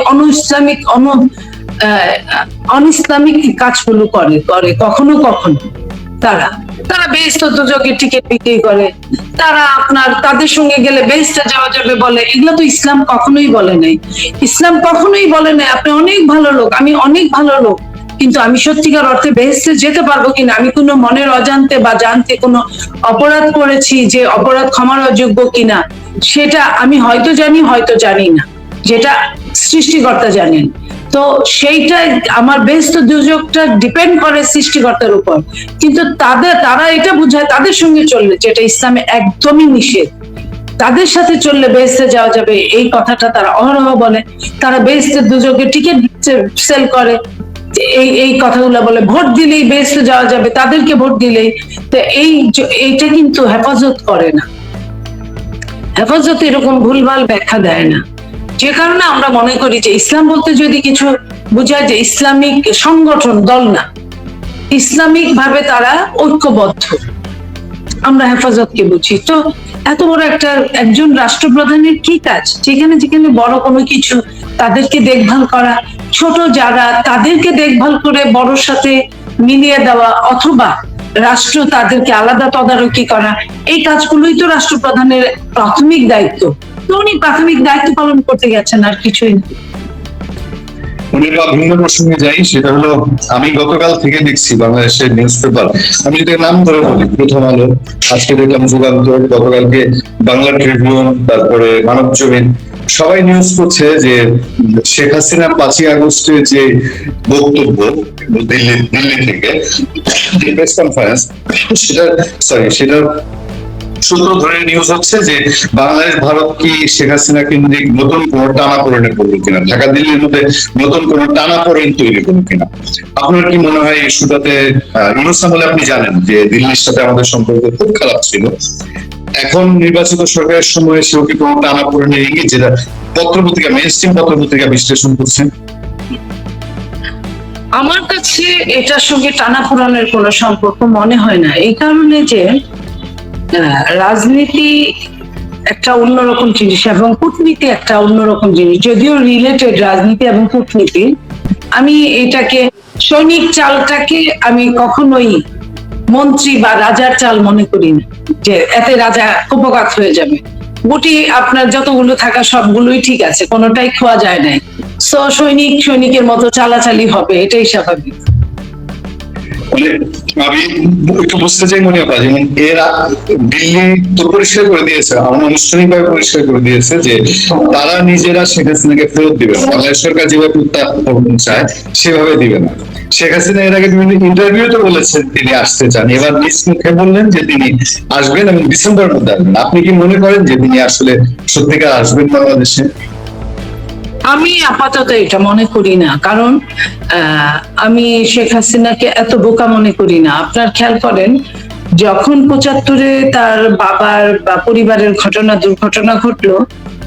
অনইসলামিক কাজগুলো করে কখনো কখনো। তারা বেহেশত দোজখের টিকিট বিক্রি করে, তাদের সঙ্গে গেলে বেহেশতে যাওয়া যাবে বলে। এগুলো তো ইসলাম কখনোই বলে নাই। ইসলাম কখনোই বলে নাই আপনি অনেক ভালো লোক, আমি অনেক ভালো লোক, কিন্তু আমি সত্যিকার অর্থে বেহেশতে যেতে পারবো কিনা, আমি কোনো মনের অজান্তে বা জানতে কোনো অপরাধ করেছি যে অপরাধ ক্ষমার অযোগ্য কিনা, সেটা আমি হয়তো জানি, হয়তো জানি না, যেটা সৃষ্টিকর্তা জানেন। তো সেইটা আমার বেহেশত দুজকটা ডিপেন্ড করে সৃষ্টিকর্তার উপর। কিন্তু তারা এটা বুঝায় তাদের সঙ্গে চললে, যেটা ইসলামে একদমই নিষেধ, তাদের সাথে চললে বেহেশতে যাওয়া যাবে, এই কথাটা তারা অহরহ বলে। তারা বেহেশতের দুজকের টিকিট সেল করে, এই কথাগুলো বলে, ভোট দিলেই বেহেশতে যাওয়া যাবে, তাদেরকে ভোট দিলেই। তো এইটা কিন্তু হেফাজত করে না। হেফাজত এরকম ভুলভাল ব্যাখ্যা দেয় না, যে কারণে আমরা মনে করি যে ইসলাম বলতে যদি কিছু বোঝায়, যে ইসলামিক সংগঠন, দল না, ইসলামিক ভাবে তারা ঐক্যবদ্ধ, আমরা হেফাজতকে বুঝি। তো এত বড় একজন রাষ্ট্রপ্রধানের কি কাজ, যেখানে বড় কোনো কিছু তাদেরকে দেখভাল করা, ছোট যারা তাদেরকে দেখভাল করে বড়র সাথে মিলিয়ে দেওয়া, অথবা রাষ্ট্র তাদেরকে আলাদা তদারকি করা, এই কাজগুলোই তো রাষ্ট্রপ্রধানের প্রাথমিক দায়িত্ব। তো উনি প্রাথমিক দায়িত্ব পালন করতে গেছেন, আর কিছুই না। উনি ভিন্ন প্রসঙ্গে যাই, সেটা হলো আমি গতকাল থেকে দেখছি বাংলাদেশের নিউজ পেপার, আমি যদি নাম ধরে বলি, প্রথম আলো, আজকে দেখলাম যুগান্তর, গতকালকে বাংলা ট্রিবিউন, তারপরে মানবজমিন, সবাই নিউজ করছে যে শেখ হাসিনা 5ই আগস্টের যে বক্তব্য দিল্লি থেকে প্রেস কনফারেন্স, সেটার সূত্র ধরে নিউজ হচ্ছে যে বাংলাদেশ ভারত কি শেখ হাসিনা কেন্দ্রিক নতুন কোন টানাপোড়েনে পড়লো কিনা, ঢাকা দিল্লির মধ্যে নতুন কোন টানাপোড়েন তৈরি করলো কিনা। আপনার কি মনে হয় ইস্যুটাতে, ইউনূস আমলে আপনি জানেন যে দিল্লির সাথে আমাদের সম্পর্ক খুব খারাপ ছিল, এখন নির্বাচিত সরকারের সময় সেও কি কোনো টানাপোড়েনের ইঙ্গিত, যেটা পত্রপত্রিকা, মেইনস্ট্রিম পত্রপত্রিকা বিশ্লেষণ করছেন? আমার কাছে এটার সঙ্গে টানাপোড়েনের কোনো সম্পর্ক মনে হয় না, এই কারণে যে রাজনীতি একটা অন্যরকম জিনিস এবং কূটনীতি একটা অন্যরকম জিনিস, যদিও রিলেটেড রাজনীতি এবং কূটনীতি। আমি এটাকে, সৈনিক চালটাকে আমি কখনোই মন্ত্রী বা রাজার চাল মনে করি না, যে এতে রাজা কুপকাত হয়ে যাবে। গুটি আপনার যতগুলো থাকা সবগুলোই ঠিক আছে, কোনোটাই খোয়া যায় নাই। সো সৈনিকের মতো চালাচালি হবে, এটাই স্বাভাবিক। আমি একটু বুঝতে চাই মনে হয়, যেমন এরা দিল্লি তো পরিষ্কার করে দিয়েছে, আমার আনুষ্ঠানিক ভাবে পরিষ্কার করে দিয়েছে যে তারা নিজেরা শেখ হাসিনাকে ফেরত দিবে, বাংলাদেশ সরকার যেভাবে প্রত্যার্পণ চায় সেভাবে দিবে না। শেখ হাসিনা এর আগে বিভিন্ন ইন্টারভিউতে বলেছেন তিনি আসতে চান, এবার নিজ মুখে বললেন যে তিনি আসবেন এবং ডিসেম্বরের মধ্যে আসবেন। আপনি কি মনে করেন যে তিনি আসলে সত্যিকার আসবেন বাংলাদেশে? আমি আপাতত এটা মনে করি না, কারণ আমি শেখ হাসিনাকে এত বোকা মনে করি না। আপনার খেয়াল করেন, যখন 75-এ তার বাবার বা পরিবারের দুর্ঘটনা ঘটলো,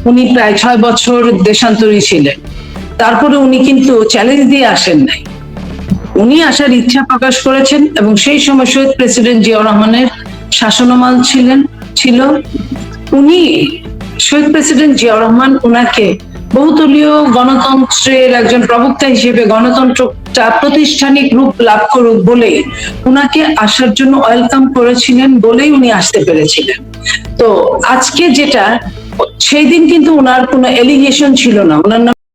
উনি প্রায় 6 বছর দেশান্তরী ছিলেন। তারপরে উনি কিন্তু চ্যালেঞ্জ দিয়ে আসেন নাই, উনি আসার ইচ্ছা প্রকাশ করেছেন, এবং সেই সময় শহীদ প্রেসিডেন্ট জিয়াউর রহমানের শাসনামল ছিল। উনি, শহীদ প্রেসিডেন্ট জিয়াউর রহমান উনাকে বহুদলীয় গণতন্ত্রের একজন প্রবক্তা হিসেবে গণতন্ত্রটা প্রাতিষ্ঠানিক রূপ লাভ করুক বলে উনাকে আসার জন্য ওয়েলকাম করেছিলেন, বলেই উনি আসতে পেরেছিলেন। তো আজকে যেটা, সেই দিন কিন্তু ওনার কোনো এলিগেশন ছিল না, ওনার